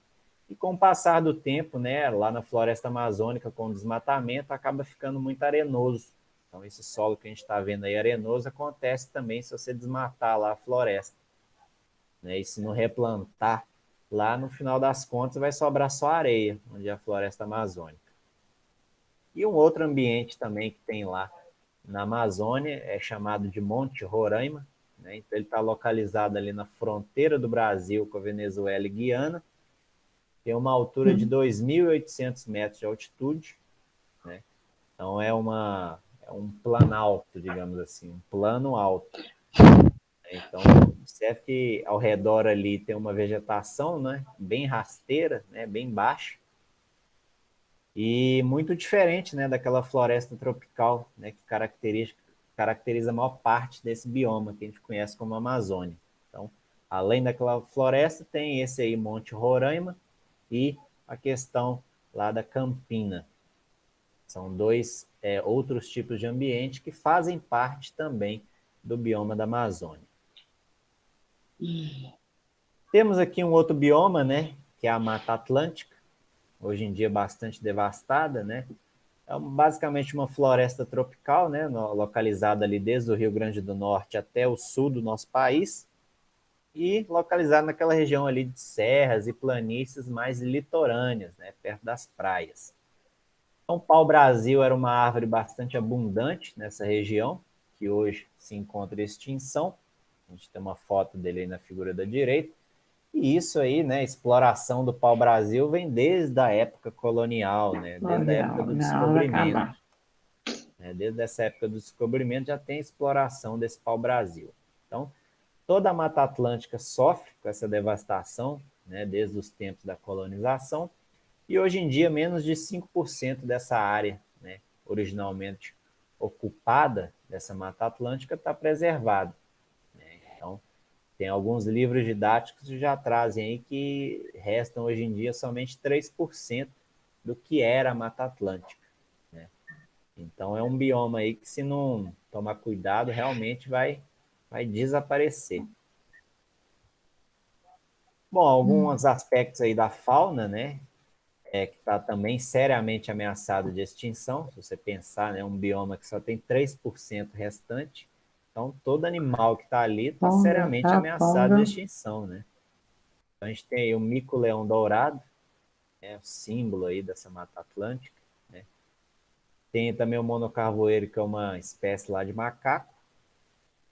E com o passar do tempo, né, lá na floresta amazônica, com o desmatamento, acaba ficando muito arenoso. Então, esse solo que a gente está vendo aí arenoso acontece também se você desmatar lá a floresta, né, e se não replantar, lá no final das contas vai sobrar só areia, onde é a floresta amazônica. E um outro ambiente também que tem lá na Amazônia é chamado de Monte Roraima, né? Então ele está localizado ali na fronteira do Brasil com a Venezuela e Guiana, tem uma altura de 2.800 metros de altitude, né? Então é um planalto, digamos assim, um plano alto. Então, observe que ao redor ali tem uma vegetação, né, bem rasteira, né, bem baixa, e muito diferente, né, daquela floresta tropical, né, que caracteriza a maior parte desse bioma que a gente conhece como Amazônia. Então, além daquela floresta, tem esse aí, Monte Roraima, e a questão lá da Campina. São dois outros tipos de ambiente que fazem parte também do bioma da Amazônia. Temos aqui um outro bioma, né, que é a Mata Atlântica, hoje em dia bastante devastada, né? É basicamente uma floresta tropical, né, localizada ali desde o Rio Grande do Norte até o sul do nosso país e localizada naquela região ali de serras e planícies mais litorâneas, né, perto das praias. Então, o pau-brasil era uma árvore bastante abundante nessa região, que hoje se encontra em extinção. A gente tem uma foto dele aí na figura da direita. E isso aí, né, exploração do pau-brasil vem desde a época colonial, né, desde a época do Não, vai descobrimento. acabar. Né, desde essa época do descobrimento já tem exploração desse pau-brasil. Então, toda a Mata Atlântica sofre com essa devastação, né, desde os tempos da colonização, e hoje em dia menos de 5% dessa área, né, originalmente ocupada dessa Mata Atlântica está preservada. Né? Então, tem alguns livros didáticos que já trazem aí que restam hoje em dia somente 3% do que era a Mata Atlântica, né? Então é um bioma aí que, se não tomar cuidado, realmente vai desaparecer. Bom, alguns aspectos aí da fauna, né, que está também seriamente ameaçado de extinção. Se você pensar, né, um bioma que só tem 3% restante, então todo animal que está ali está seriamente ameaçado de extinção, né? Então a gente tem aí o mico-leão-dourado, né, o símbolo aí dessa Mata Atlântica, né? Tem também o monocarvoeiro, que é uma espécie lá de macaco,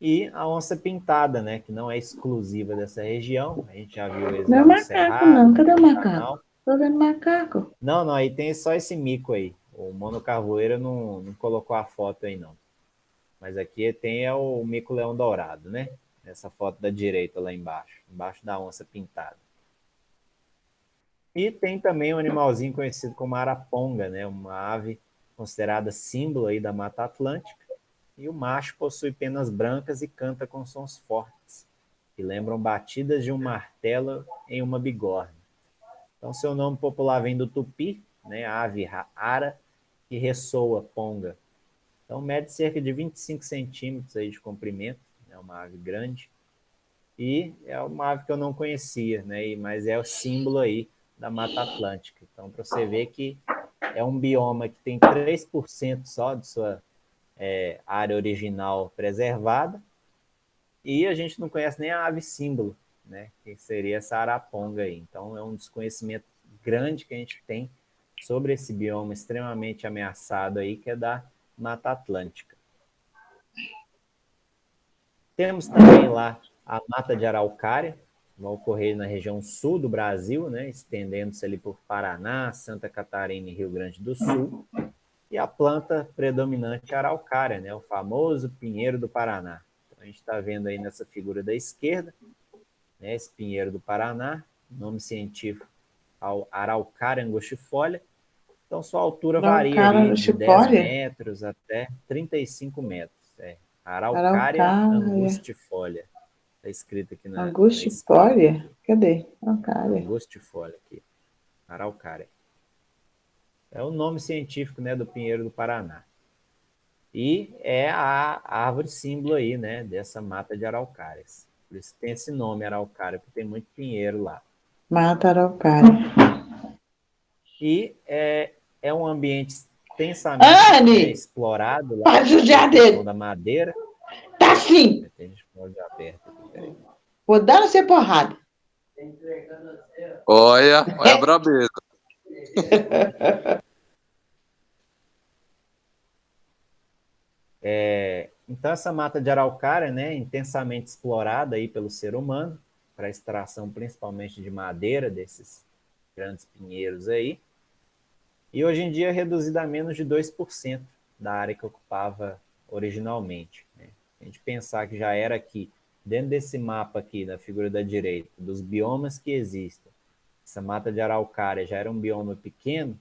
e a onça-pintada, né, que não é exclusiva dessa região. A gente já viu eles Não é lá no macaco, Cerrado, não. no Cadê o Pantanal. macaco? Tô vendo macaco. Não, aí tem só esse mico aí. O monocarvoeiro não colocou a foto aí, não. Mas aqui tem o mico-leão dourado, né? Essa foto da direita lá embaixo da onça pintada. E tem também um animalzinho conhecido como araponga, né? Uma ave considerada símbolo aí da Mata Atlântica. E o macho possui penas brancas e canta com sons fortes, que lembram batidas de um martelo em uma bigorna. Então, seu nome popular vem do tupi, né? A ave ara, que ressoa ponga. Então, mede cerca de 25 centímetros aí de comprimento, é uma ave grande. E é uma ave que eu não conhecia, né? Mas é o símbolo aí da Mata Atlântica. Então, para você ver que é um bioma que tem 3% só de sua área original preservada, e a gente não conhece nem a ave símbolo, né? Que seria essa araponga aí. Então, é um desconhecimento grande que a gente tem sobre esse bioma extremamente ameaçado aí, que é da Mata Atlântica. Temos também lá a Mata de Araucária, vai ocorrer na região sul do Brasil, né, estendendo-se ali por Paraná, Santa Catarina e Rio Grande do Sul. E a planta predominante é a araucária, né, o famoso pinheiro do Paraná. Então, a gente está vendo aí nessa figura da esquerda, né, esse pinheiro do Paraná, nome científico Araucária angustifolia. Então, sua altura varia Araucária ali de 10 angustifolia? metros até 35 metros. Araucária Araucária. angustifolia. Está escrito aqui na esquerda. Angustifolia? Aqui. Cadê? Araucária. Angustifolia aqui. Araucária. É o nome científico, né, do pinheiro do Paraná. E é a árvore símbolo aí, né, dessa mata de araucárias. Por isso tem esse nome, araucária, porque tem muito pinheiro lá. Mata araucária. E é um ambiente extensamente Anne! explorado lá Para de judiar pela questão dele. da madeira. Tá sim! Tem gente pode aberto aqui, peraí. Vou dar no seu porrada. Olha a brabeza. Então, essa mata de araucária, né, intensamente explorada aí pelo ser humano, para extração principalmente de madeira desses grandes pinheiros aí, e hoje em dia é reduzida a menos de 2% da área que ocupava originalmente, né? A gente pensar que já era aqui, dentro desse mapa aqui, da figura da direita, dos biomas que existem, essa mata de araucária já era um bioma pequeno,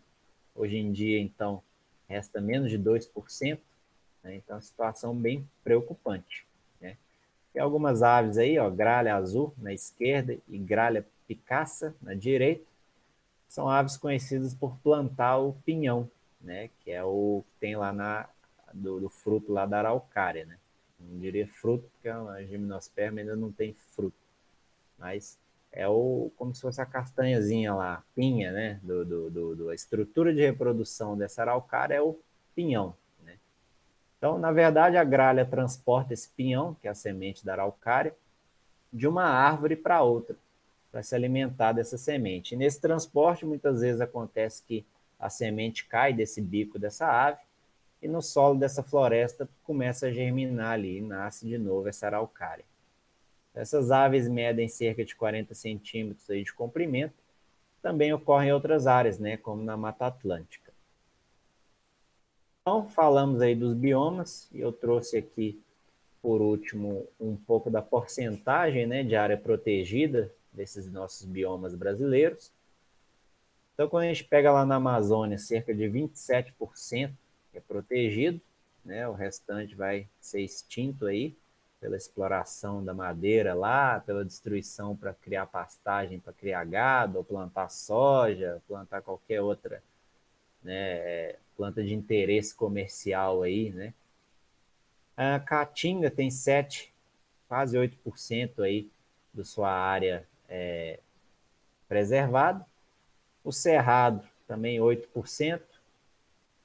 hoje em dia, então, resta menos de 2%, né? Então, é uma situação bem preocupante, né? Tem algumas aves aí, ó, gralha azul na esquerda e gralha picaça na direita. São aves conhecidas por plantar o pinhão, né? Que é o que tem lá do fruto lá da araucária, né? Não diria fruto, porque a gimnosperma ainda não tem fruto, mas é como se fosse a castanhazinha lá, a pinha, né? A estrutura de reprodução dessa araucária é o pinhão, né? Então, na verdade, a gralha transporta esse pinhão, que é a semente da araucária, de uma árvore para outra, para se alimentar dessa semente. E nesse transporte, muitas vezes acontece que a semente cai desse bico dessa ave e no solo dessa floresta começa a germinar ali e nasce de novo essa araucária. Essas aves medem cerca de 40 centímetros aí de comprimento, também ocorrem em outras áreas, né, como na Mata Atlântica. Então, falamos aí dos biomas, e eu trouxe aqui, por último, um pouco da porcentagem, né, de área protegida desses nossos biomas brasileiros. Então, quando a gente pega lá na Amazônia, cerca de 27% é protegido, né, o restante vai ser extinto aí, pela exploração da madeira lá, pela destruição para criar pastagem, para criar gado, ou plantar soja, plantar qualquer outra né? Planta de interesse comercial aí, né? A caatinga tem 7, quase 8% aí da sua área preservada. O cerrado também 8%.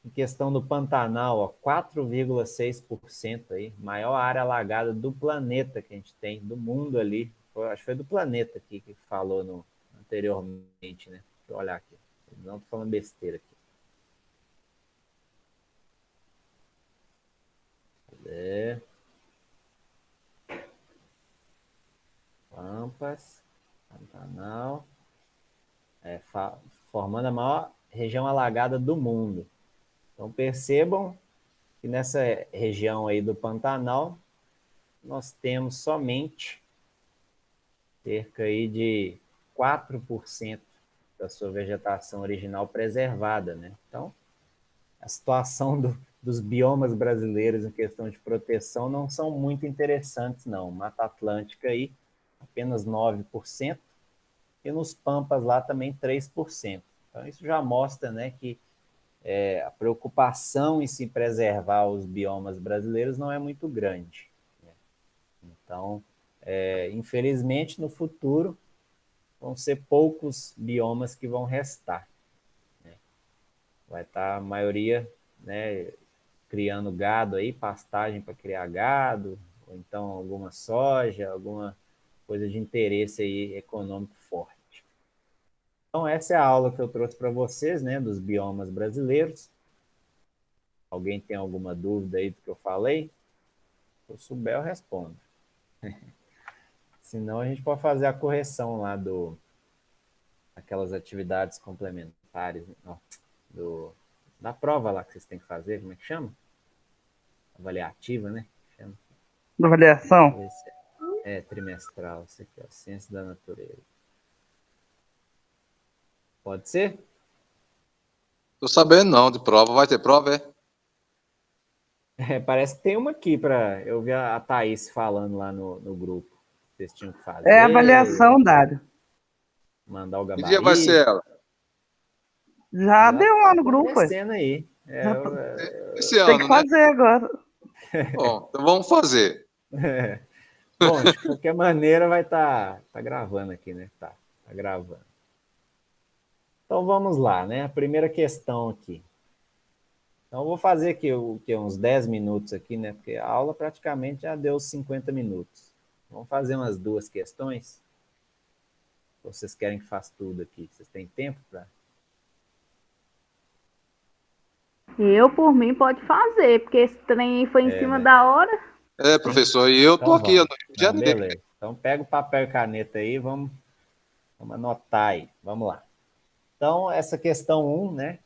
Em questão do Pantanal, ó, 4,6% aí, maior área alagada do planeta que a gente tem, do mundo ali. Acho que foi do planeta aqui que falou anteriormente, né? Deixa eu olhar aqui. Não estou falando besteira aqui. Cadê? Pampas, Pantanal, formando a maior região alagada do mundo. Então percebam que nessa região aí do Pantanal, nós temos somente cerca aí de 4% da sua vegetação original preservada, né? Então, a situação dos biomas brasileiros em questão de proteção não são muito interessantes, não. Mata Atlântica aí, apenas 9%, e nos Pampas lá também 3%. Então, isso já mostra, né, que a preocupação em se preservar os biomas brasileiros não é muito grande, né? Então, infelizmente, no futuro, vão ser poucos biomas que vão restar, né? Vai estar a maioria, né, criando gado aí, pastagem para criar gado, ou então alguma soja, alguma coisa de interesse aí econômico forte. Então essa é a aula que eu trouxe para vocês, né, dos biomas brasileiros. Alguém tem alguma dúvida aí do que eu falei? Se eu souber, eu respondo. Senão a gente pode fazer a correção lá aquelas atividades complementares, ó, da prova lá que vocês têm que fazer, como é que chama? Avaliativa, né? Chama. Da avaliação? Trimestral, isso aqui, ó, Ciência da Natureza. Pode ser? Tô sabendo não de prova. Vai ter prova, é? Parece que tem uma aqui para. Eu vi a Thaís falando lá no grupo. Vocês tinham que fazer. É avaliação, Dário. Mandar o Que dia vai ser gabarito. ela? Já deu Tá lá no grupo. acontecendo aí. Esse Tem ano, que né? fazer agora. Bom, então vamos fazer. Bom, de qualquer maneira vai estar gravando aqui, né? Tá gravando. Então vamos lá, né? A primeira questão aqui. Então eu vou fazer aqui uns 10 minutos aqui, né? Porque a aula praticamente já deu 50 minutos. Vamos fazer umas 2 questões. Vocês querem que faça tudo aqui? Vocês têm tempo para? Eu, por mim, pode fazer, porque esse trem aí foi em cima Né? da hora. Professor, e eu tô Então aqui no vamos. Rio de Não, Janeiro. beleza. Então pega o papel e caneta aí, vamos anotar aí. Vamos lá. Então, essa questão 1, né?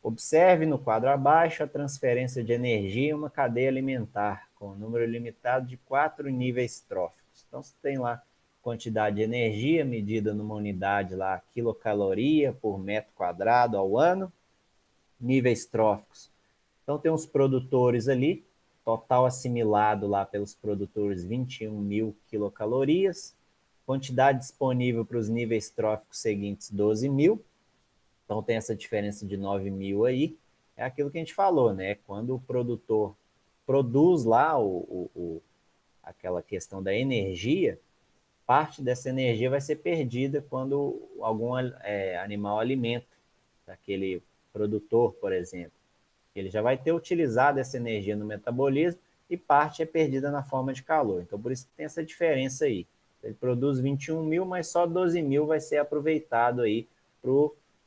Observe no quadro abaixo a transferência de energia em uma cadeia alimentar, com um número limitado de 4 níveis tróficos. Então, você tem lá quantidade de energia medida numa unidade lá, quilocaloria por metro quadrado ao ano, níveis tróficos. Então, tem os produtores ali, total assimilado lá pelos produtores 21 mil quilocalorias, quantidade disponível para os níveis tróficos seguintes 12 mil. Então tem essa diferença de 9 mil aí. É aquilo que a gente falou, né? Quando o produtor produz lá aquela questão da energia, parte dessa energia vai ser perdida quando algum animal alimenta aquele produtor, por exemplo. Ele já vai ter utilizado essa energia no metabolismo e parte é perdida na forma de calor. Então, por isso tem essa diferença aí. Ele produz 21 mil, mas só 12 mil vai ser aproveitado aí para,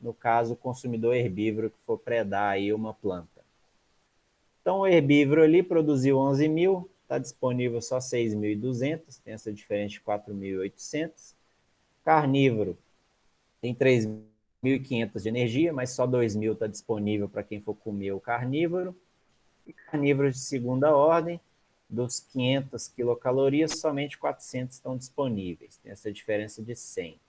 no caso, o consumidor herbívoro que for predar aí uma planta. Então, o herbívoro ali produziu 11 mil, está disponível só 6.200, tem essa diferença de 4.800. Carnívoro tem 3.500 de energia, mas só 2.000 está disponível para quem for comer o carnívoro. E carnívoros de segunda ordem, dos 500 quilocalorias, somente 400 estão disponíveis. Tem essa diferença de 100.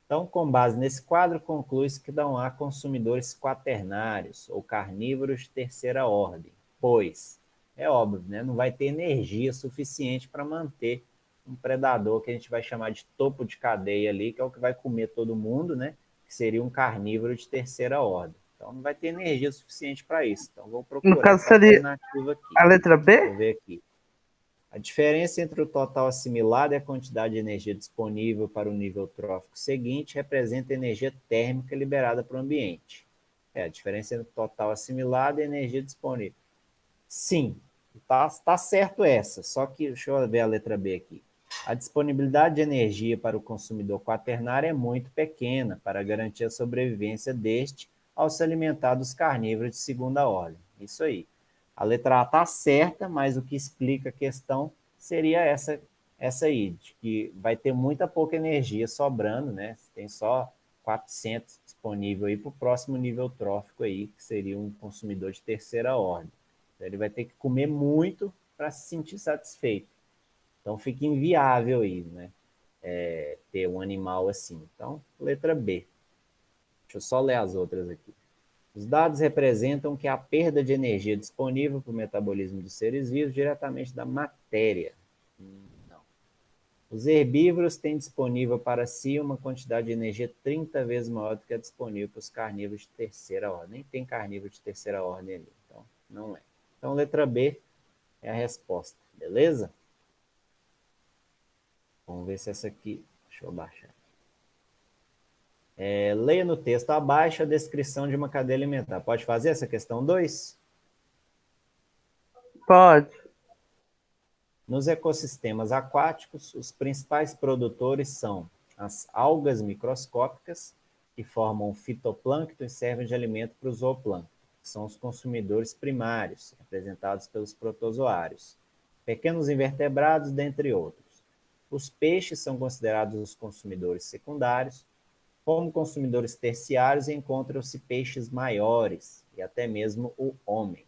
Então, com base nesse quadro, conclui-se que não há consumidores quaternários ou carnívoros de terceira ordem, pois, é óbvio, né, não vai ter energia suficiente para manter um predador que a gente vai chamar de topo de cadeia ali, que é o que vai comer todo mundo, né, que seria um carnívoro de terceira ordem. Então não vai ter energia suficiente para isso. Então vou No procurar caso, essa seria alternativa aqui. a letra Deixa B? eu ver aqui. A diferença entre o total assimilado e a quantidade de energia disponível para o nível trófico seguinte representa a energia térmica liberada para o ambiente. A diferença entre o total assimilado e a energia disponível. Sim, tá certo essa, só que deixa eu ver a letra B aqui. A disponibilidade de energia para o consumidor quaternário é muito pequena para garantir a sobrevivência deste ao se alimentar dos carnívoros de segunda ordem. Isso aí. A letra A está certa, mas o que explica a questão seria essa aí, de que vai ter muita pouca energia sobrando, né? Tem só 400 disponível aí para o próximo nível trófico aí, que seria um consumidor de terceira ordem. Então, ele vai ter que comer muito para se sentir satisfeito. Então fica inviável aí, né? Ter um animal assim. Então, letra B. Deixa eu só ler as outras aqui. Os dados representam que a perda de energia disponível para o metabolismo dos seres vivos diretamente da matéria. Não. Os herbívoros têm disponível para si uma quantidade de energia 30 vezes maior do que a disponível para os carnívoros de terceira ordem. Nem tem carnívoro de terceira ordem ali, então não é. Então, letra B é a resposta, beleza? Vamos ver se essa aqui... Deixa eu baixar. Leia no texto abaixo a descrição de uma cadeia alimentar. Pode fazer essa questão 2? Pode. Nos ecossistemas aquáticos, os principais produtores são as algas microscópicas, que formam fitoplâncton e servem de alimento para o zooplâncton, que são os consumidores primários, representados pelos protozoários, pequenos invertebrados, dentre outros. Os peixes são considerados os consumidores secundários. Como consumidores terciários, encontram-se peixes maiores e até mesmo o homem.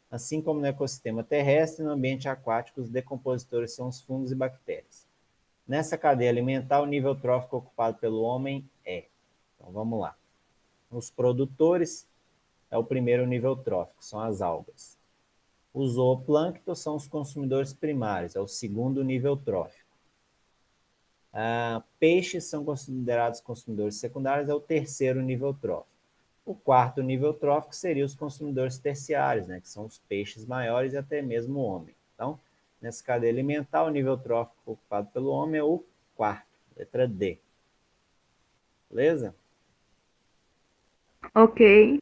Assim como no ecossistema terrestre, no ambiente aquático, os decompositores são os fungos e bactérias. Nessa cadeia alimentar, o nível trófico ocupado pelo homem é... Então, vamos lá. Os produtores é o primeiro nível trófico, são as algas. Os zooplâncton são os consumidores primários, é o segundo nível trófico. Peixes são considerados consumidores secundários, é o terceiro nível trófico. O quarto nível trófico seria os consumidores terciários, né, que são os peixes maiores e até mesmo o homem. Então, nessa cadeia alimentar, o nível trófico ocupado pelo homem é o quarto, letra D. Beleza? Ok.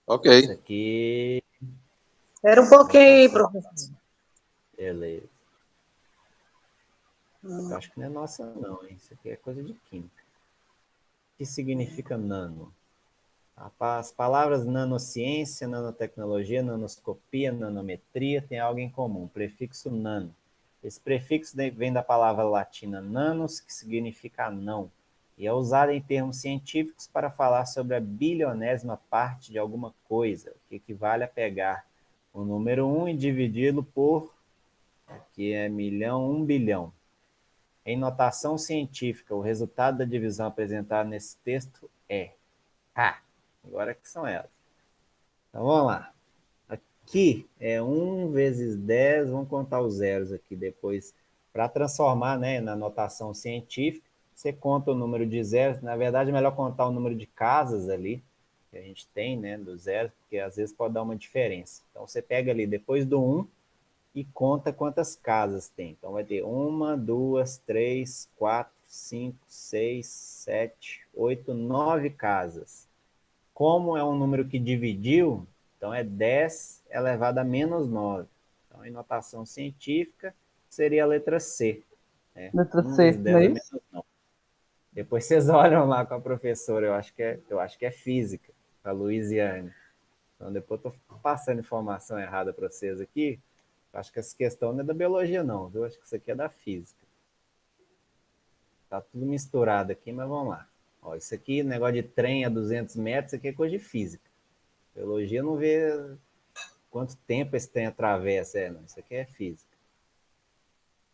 Ok. Isso aqui... Espera um pouquinho aí, Notação. professor. Beleza. Eu acho que não é nossa não, hein? Isso aqui é coisa de química. O que significa nano? As palavras nanociência, nanotecnologia, nanoscopia, nanometria têm algo em comum, o prefixo nano. Esse prefixo vem da palavra latina nanos, que significa não, e é usado em termos científicos para falar sobre a bilionésima parte de alguma coisa, o que equivale a pegar o número 1 e dividi-lo por, aqui é milhão, 1 bilhão. Em notação científica, o resultado da divisão apresentado nesse texto é... Agora que são elas. Então vamos lá. Aqui é 1 vezes 10, vamos contar os zeros aqui depois. Para transformar, né, na notação científica, você conta o número de zeros. Na verdade, é melhor contar o número de casas ali, que a gente tem, né, dos zeros, porque às vezes pode dar uma diferença. Então você pega ali depois do 1 e conta quantas casas tem. Então vai ter 1, 2, 3, 4, 5, 6, 7, 8, 9 casas. Como é um número que dividiu, então é 10 elevado a menos 9. Então, em notação científica, seria a letra C. Né? Letra 1 C, vezes não 10 é a isso? menos 9. Depois vocês olham lá com a professora, eu acho que é física, a Luiziane. Então, depois eu estou passando informação errada para vocês aqui. Eu acho que essa questão não é da biologia, não, viu? Eu acho que isso aqui é da física. Tá tudo misturado aqui, mas vamos lá. Ó, isso aqui, negócio de trem a 200 metros, isso aqui é coisa de física. Biologia não vê quanto tempo esse trem atravessa. Não, isso aqui é física.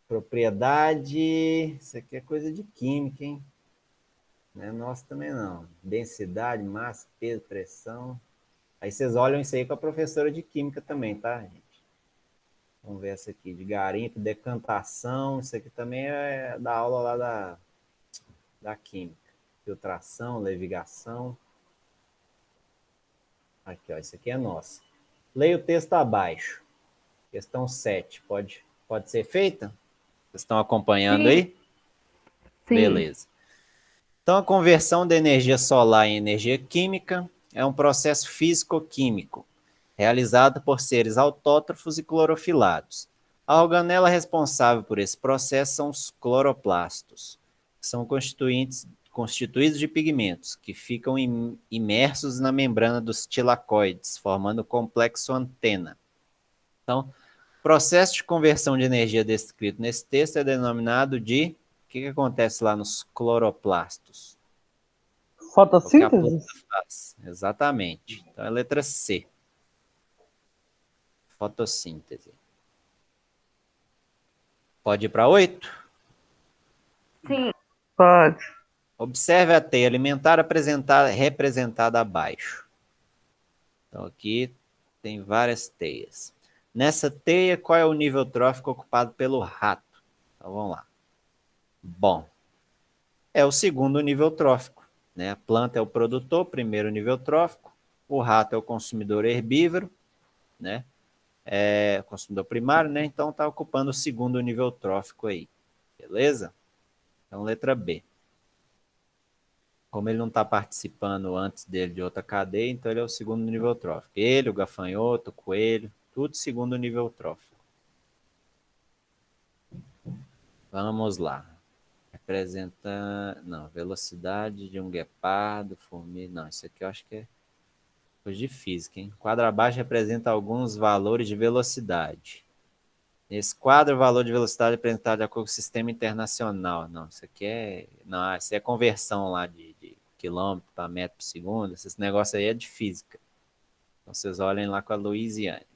Propriedade, isso aqui é coisa de química, hein? Não é nossa também não. Densidade, massa, peso, pressão. Aí vocês olham isso aí com a professora de química também, tá, gente? Vamos ver essa aqui, de garimpo, decantação. Isso aqui também é da aula lá da química. Filtração, levigação. Aqui, ó, isso aqui é nosso. Leia o texto abaixo. Questão 7. Pode ser feita? Vocês estão acompanhando Sim. aí? Sim. Beleza. Então, a conversão da energia solar em energia química é um processo físico-químico, realizado por seres autótrofos e clorofilados. A organela responsável por esse processo são os cloroplastos, que são constituídos de pigmentos, que ficam imersos na membrana dos tilacoides, formando o complexo antena. Então, o processo de conversão de energia descrito nesse texto é denominado de... O que acontece lá nos cloroplastos? O que a planta Fotossíntese? faz? Exatamente. Então, é a letra C. Fotossíntese. Pode ir para 8? Sim. Pode. Observe a teia alimentar representada abaixo. Então, aqui tem várias teias. Nessa teia, qual é o nível trófico ocupado pelo rato? Então, vamos lá. Bom, é o segundo nível trófico, né? A planta é o produtor, primeiro nível trófico. O rato é o consumidor herbívoro, né? É o consumidor primário, né? Então, está ocupando o segundo nível trófico aí. Beleza? Então, letra B. Como ele não está participando antes dele de outra cadeia, então ele é o segundo nível trófico. Ele, o gafanhoto, o coelho, tudo segundo nível trófico. Vamos lá. Representa... Não, velocidade de um guepardo, formiga... Não, isso aqui eu acho que é coisa de física, hein? O quadro abaixo representa alguns valores de velocidade. Nesse quadro, o valor de velocidade é apresentado de acordo com o sistema internacional. Não, isso aqui é... Não, isso é conversão lá de quilômetro para metro por segundo. Esse negócio aí é de física. Então, vocês olhem lá com a Luiziane.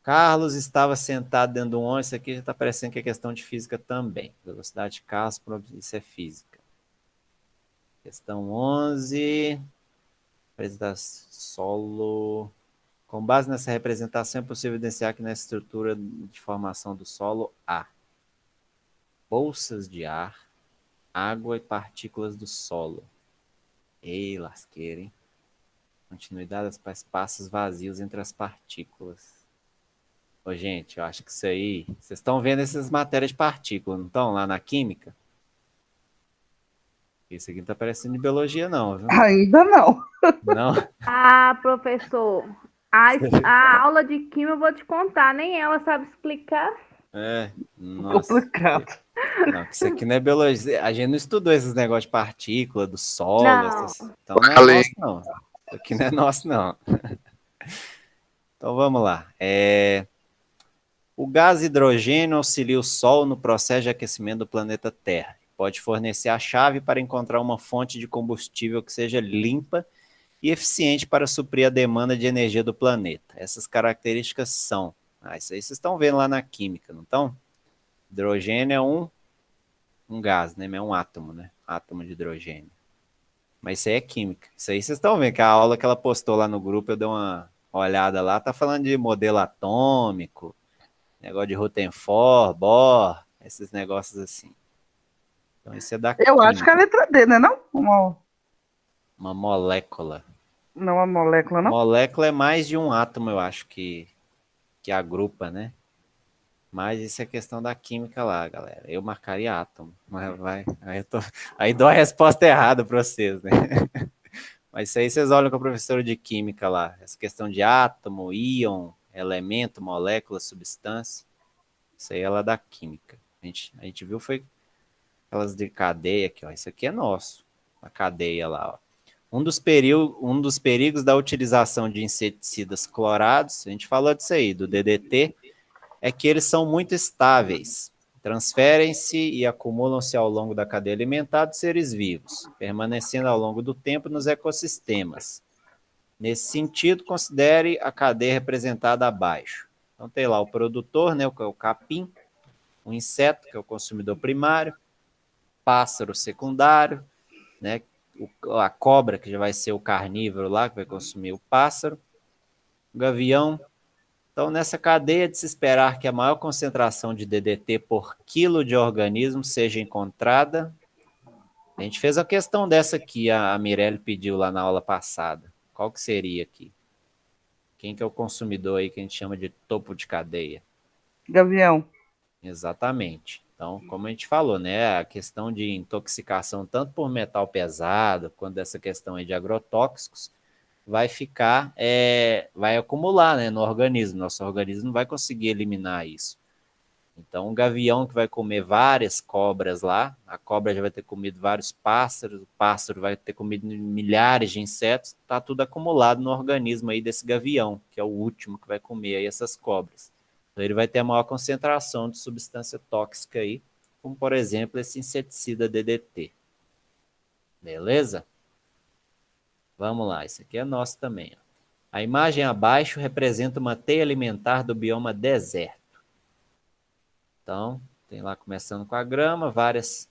Carlos estava sentado dentro de um ônibus. Isso aqui já está parecendo que é questão de física também. Velocidade de Carlos, isso é física. Questão 11. Apresentação solo. Com base nessa representação, é possível evidenciar que na estrutura de formação do solo há bolsas de ar, água e partículas do solo. Ei, lasqueira, hein? Continuidade das espaços vazios entre as partículas. Ô, gente, eu acho que isso aí... Vocês estão vendo essas matérias de partículas, não estão? Lá na química? Isso aqui não está parecendo de biologia, não, viu? Ainda não. Não? Ah, professor, a aula de química eu vou te contar, nem ela sabe explicar. É, nossa. Complicado. Não, que isso aqui não é biologia. A gente não estudou esses negócios de partícula, do solo. Não. Então não é nosso, não. Isso aqui não é nosso, não. Então vamos lá. O gás hidrogênio auxilia o Sol no processo de aquecimento do planeta Terra. Pode fornecer a chave para encontrar uma fonte de combustível que seja limpa e eficiente para suprir a demanda de energia do planeta. Essas características são... isso aí vocês estão vendo lá na química, não estão? Hidrogênio é um gás, né? É um átomo, né? Átomo de hidrogênio. Mas isso aí é química. Isso aí vocês estão vendo, que a aula que ela postou lá no grupo, eu dei uma olhada lá, tá falando de modelo atômico, negócio de Rutherford, Bohr, esses negócios assim. Então isso é da Eu acho que é a química. letra D, né? Não? Uma molécula. Não a molécula, não? Molécula é mais de um átomo, eu acho, que agrupa, né? Mas isso é questão da química lá, galera. Eu marcaria átomo. Mas aí dou a resposta errada para vocês, né? Mas isso aí vocês olham com a professora de química lá. Essa questão de átomo, íon, elemento, molécula, substância. Isso aí é lá da química. A gente viu foi aquelas de cadeia aqui, ó. Isso aqui é nosso. A cadeia lá, ó. Um dos perigos da utilização de inseticidas clorados, a gente falou disso aí, do DDT, é que eles são muito estáveis, transferem-se e acumulam-se ao longo da cadeia alimentar dos seres vivos, permanecendo ao longo do tempo nos ecossistemas. Nesse sentido, considere a cadeia representada abaixo. Então tem lá o produtor, né, que é o capim, o inseto, que é o consumidor primário, pássaro secundário, né, a cobra, que já vai ser o carnívoro lá, que vai consumir o pássaro, o gavião. Então, nessa cadeia de se esperar que a maior concentração de DDT por quilo de organismo seja encontrada A gente fez a questão dessa aqui, a Mirelle pediu lá na aula passada. Qual que seria aqui? Quem que é o consumidor aí que a gente chama de topo de cadeia? Gavião. Exatamente. Então, como a gente falou, né, a questão de intoxicação tanto por metal pesado quanto essa questão aí de agrotóxicos vai ficar, vai acumular, né, no organismo. Nosso organismo não vai conseguir eliminar isso. Então, um gavião que vai comer várias cobras lá, a cobra já vai ter comido vários pássaros, o pássaro vai ter comido milhares de insetos, está tudo acumulado no organismo aí desse gavião, que é o último que vai comer aí essas cobras. Então, ele vai ter a maior concentração de substância tóxica aí, como, por exemplo, esse inseticida DDT. Beleza? Vamos lá, isso aqui é nosso também. Ó. A imagem abaixo representa uma teia alimentar do bioma deserto. Então, tem lá começando com a grama, várias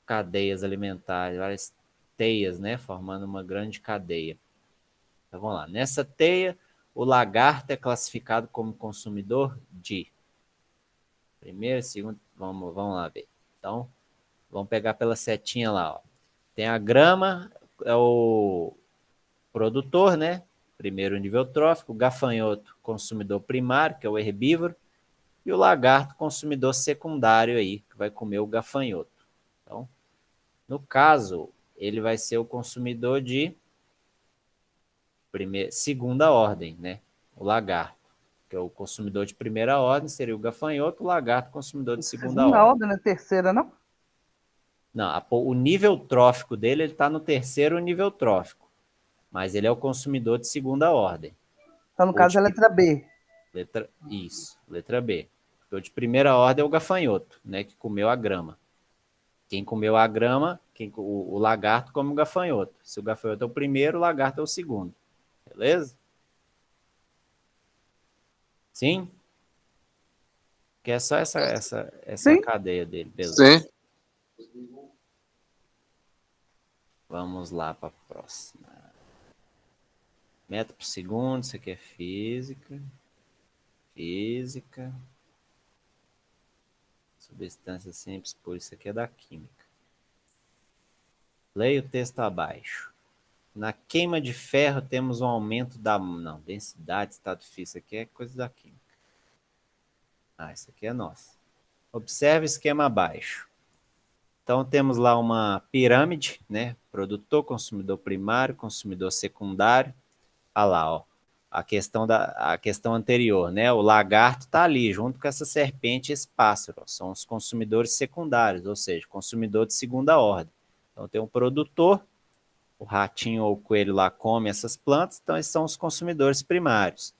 cadeias alimentares, várias teias, né, formando uma grande cadeia. Então, vamos lá. Nessa teia, o lagarto é classificado como consumidor de primeiro, segundo, vamos lá ver. Então, vamos pegar pela setinha lá, ó. Tem a grama, é o produtor, né, primeiro nível trófico, o gafanhoto, consumidor primário, que é o herbívoro, e o lagarto, consumidor secundário aí, que vai comer o gafanhoto. Então, no caso, ele vai ser o consumidor de segunda ordem, né? O lagarto, que é o consumidor de primeira ordem, seria o gafanhoto, o lagarto, consumidor de segunda Segunda ordem. ordem, né? Terceira, não? Não, o nível trófico dele está no terceiro nível trófico, mas ele é o consumidor de segunda ordem. Então, no Ou caso, de, é a letra B. isso, letra B. O de primeira ordem é o gafanhoto, né, que comeu a grama. Quem comeu a grama, o lagarto come o gafanhoto. Se o gafanhoto é o primeiro, o lagarto é o segundo. Beleza? Sim? Que é só essa Sim? cadeia dele. Beleza. Sim. Vamos lá para a próxima. Metro por segundo, isso aqui é física. Física. Substância simples, por isso aqui é da química. Leia o texto abaixo. Na queima de ferro temos um aumento da... Não, densidade, estado físico, isso aqui é coisa da química. Ah, isso aqui é nosso. Observe o esquema abaixo. Então temos lá uma pirâmide, né? Produtor, consumidor primário, consumidor secundário. Ah lá, ó. A questão anterior, né? O lagarto está ali, junto com essa serpente e esse pássaro. Ó, são os consumidores secundários, ou seja, consumidor de segunda ordem. Então tem um produtor, o ratinho ou o coelho lá come essas plantas, então esses são os consumidores primários.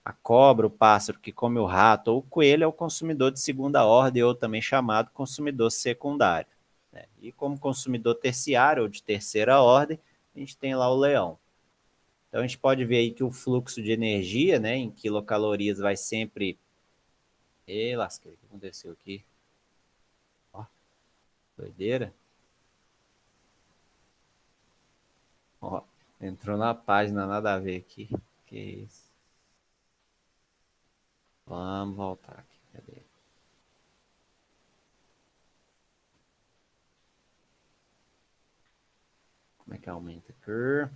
A cobra, o pássaro que come o rato ou o coelho é o consumidor de segunda ordem, ou também chamado consumidor secundário. Né? E como consumidor terciário ou de terceira ordem, a gente tem lá o leão. Então a gente pode ver aí que o fluxo de energia, né, em quilocalorias vai sempre... Ei, lasqueira, o que aconteceu aqui? Ó, doideira. Ó, entrou na página, nada a ver aqui. Que isso. Vamos voltar aqui. Cadê? Como é que aumenta aqui?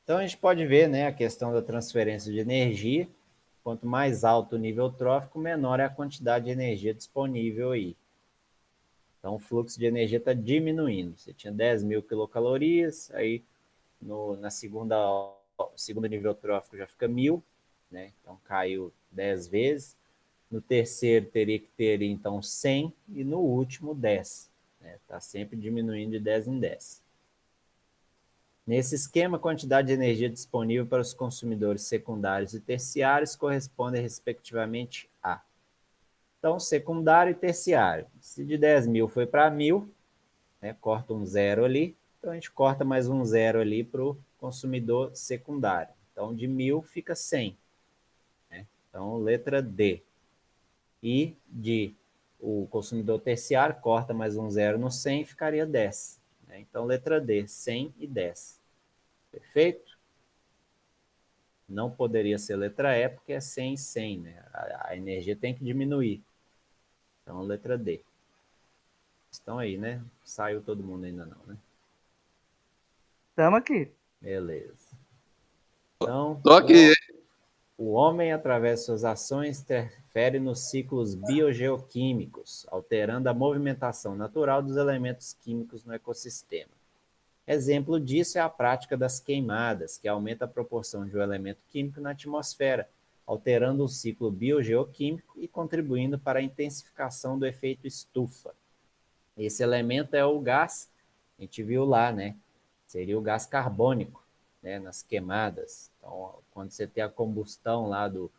Então a gente pode ver, né, a questão da transferência de energia. Quanto mais alto o nível trófico, menor é a quantidade de energia disponível aí. Então o fluxo de energia está diminuindo. Você tinha 10.000 quilocalorias, aí na segundo nível trófico já fica 1.000, né? Então caiu 10 vezes. No terceiro teria que ter então 100 e no último 10. Está sempre diminuindo de 10 em 10. Nesse esquema, a quantidade de energia disponível para os consumidores secundários e terciários corresponde respectivamente a... Então, secundário e terciário. Se de 10.000 foi para 1.000, né, corta um zero ali, então a gente corta mais um zero ali para o consumidor secundário. Então, de 1.000 fica 100. Né? Então, letra D. E de o consumidor terciário, corta mais um zero no 100, ficaria 10. Né? Então, letra D, 100 e 10. Perfeito? Não poderia ser letra E, porque é 100 e 100, né? A energia tem que diminuir. Então, letra D. Estão aí, né? Saiu todo mundo ainda não, né? Estamos aqui. Beleza. Então, Tô aqui. o homem, através de suas ações, interfere nos ciclos biogeoquímicos, alterando a movimentação natural dos elementos químicos no ecossistema. Exemplo disso é a prática das queimadas, que aumenta a proporção de um elemento químico na atmosfera, alterando o ciclo biogeoquímico e contribuindo para a intensificação do efeito estufa. Esse elemento é o gás, a gente viu lá, né? Seria o gás carbônico, né? Nas queimadas. Então, quando você tem a combustão lá do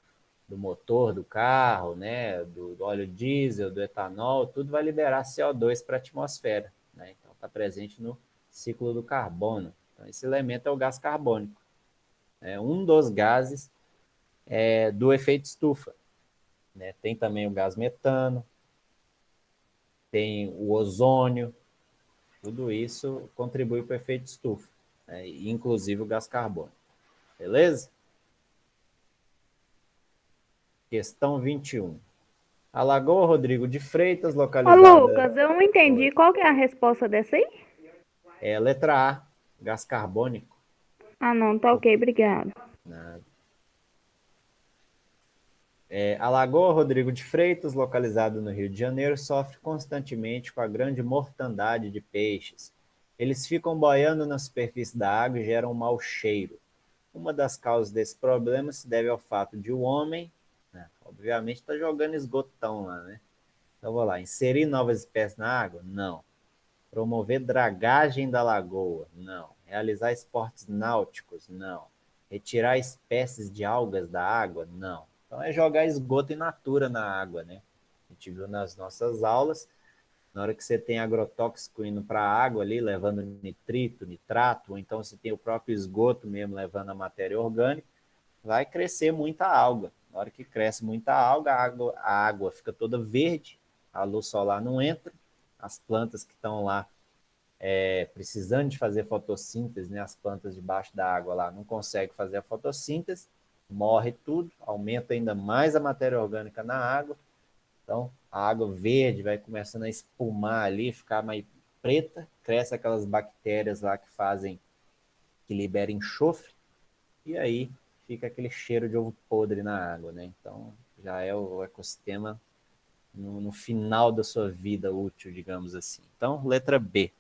motor do carro, né? Do óleo diesel, do etanol, tudo vai liberar CO2 para a atmosfera, né? Então, está presente no ciclo do carbono. Então, esse elemento é o gás carbônico. É um dos gases do efeito estufa, né? Tem também o gás metano, tem o ozônio, tudo isso contribui para o efeito estufa, né? Inclusive o gás carbônico. Beleza? Questão 21. A Lagoa Rodrigo de Freitas, Ô, localizada... Lucas, eu não entendi. Qual que é a resposta dessa aí? É letra A, gás carbônico. Ah, não, tá ok, obrigado. Nada. A Lagoa Rodrigo de Freitas, localizada no Rio de Janeiro, sofre constantemente com a grande mortandade de peixes. Eles ficam boiando na superfície da água e geram um mau cheiro. Uma das causas desse problema se deve ao fato de o homem, né, obviamente, está jogando esgotão lá, né? Então, vou lá. Inserir novas espécies na água? Não. Promover dragagem da lagoa? Não. Realizar esportes náuticos? Não. Retirar espécies de algas da água? Não. Então, é jogar esgoto in natura na água, né? A gente viu nas nossas aulas, na hora que você tem agrotóxico indo para a água ali, levando nitrito, nitrato, ou então você tem o próprio esgoto mesmo levando a matéria orgânica, vai crescer muita alga. Na hora que cresce muita alga, a água fica toda verde, a luz solar não entra, as plantas que estão lá precisando de fazer fotossíntese, né? As plantas debaixo da água lá não conseguem fazer a fotossíntese, morre tudo, aumenta ainda mais a matéria orgânica na água. Então, a água verde vai começando a espumar ali, ficar mais preta, cresce aquelas bactérias lá que liberam enxofre, e aí fica aquele cheiro de ovo podre na água, né? Então, já é o ecossistema no final da sua vida útil, digamos assim. Então, letra B.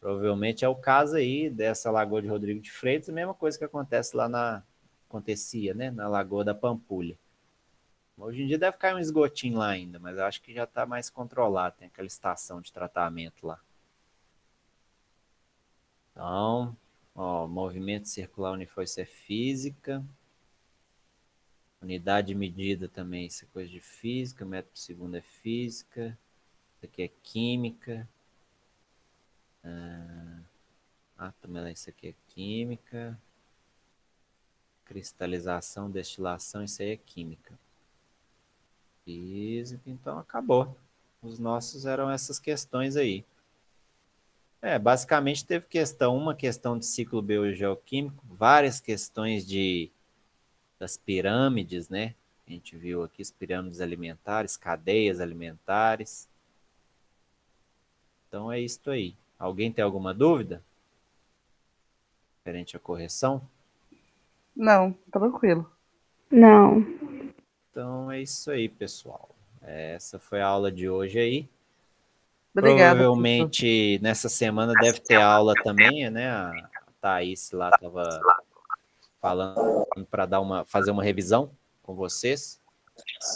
Provavelmente é o caso aí dessa Lagoa de Rodrigo de Freitas, a mesma coisa que acontece lá acontecia, né, na Lagoa da Pampulha. Hoje em dia deve cair um esgotinho lá ainda, mas eu acho que já está mais controlado, tem aquela estação de tratamento lá. Então, ó, movimento circular uniforme é física, unidade de medida também, isso é coisa de física, metro por segundo é física, isso aqui é química. Também isso aqui é química, cristalização, destilação, isso aí é química. Física, então acabou. Os nossos eram essas questões aí. Basicamente teve uma questão de ciclo biogeoquímico, várias questões das pirâmides, né? A gente viu aqui as pirâmides alimentares, cadeias alimentares. Então é isso aí. Alguém tem alguma dúvida? Referente à correção? Não, tranquilo. Não. Então é isso aí, pessoal. Essa foi a aula de hoje aí. Obrigada. Provavelmente nessa semana deve ter aula também, né? A Thaís lá estava falando para fazer uma revisão com vocês.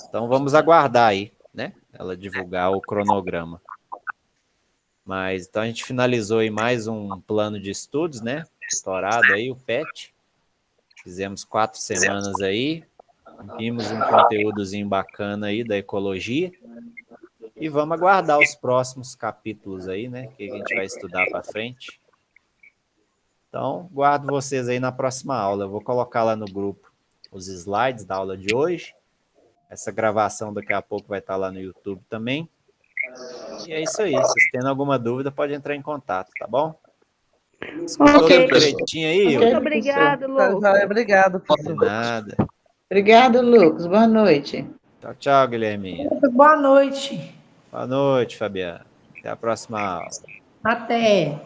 Então vamos aguardar aí, né? Ela divulgar o cronograma. Mas então a gente finalizou aí mais um plano de estudos, né? Estourado aí, o PET. Fizemos 4 semanas aí. Vimos um conteúdozinho bacana aí da ecologia. E vamos aguardar os próximos capítulos aí, né? Que a gente vai estudar para frente. Então, guardo vocês aí na próxima aula. Eu vou colocar lá no grupo os slides da aula de hoje. Essa gravação daqui a pouco vai estar lá no YouTube também. E é isso aí. Se vocês têm alguma dúvida, pode entrar em contato, tá bom? Escutou Ok. tudo direitinho aí? Muito Ó? obrigado, Tá, Lucas. obrigado, De professor. nada. Obrigado, Lucas. Boa noite. Tchau, tchau, Guilherminha. Boa noite. Boa noite, Fabiana. Até a próxima aula. Até.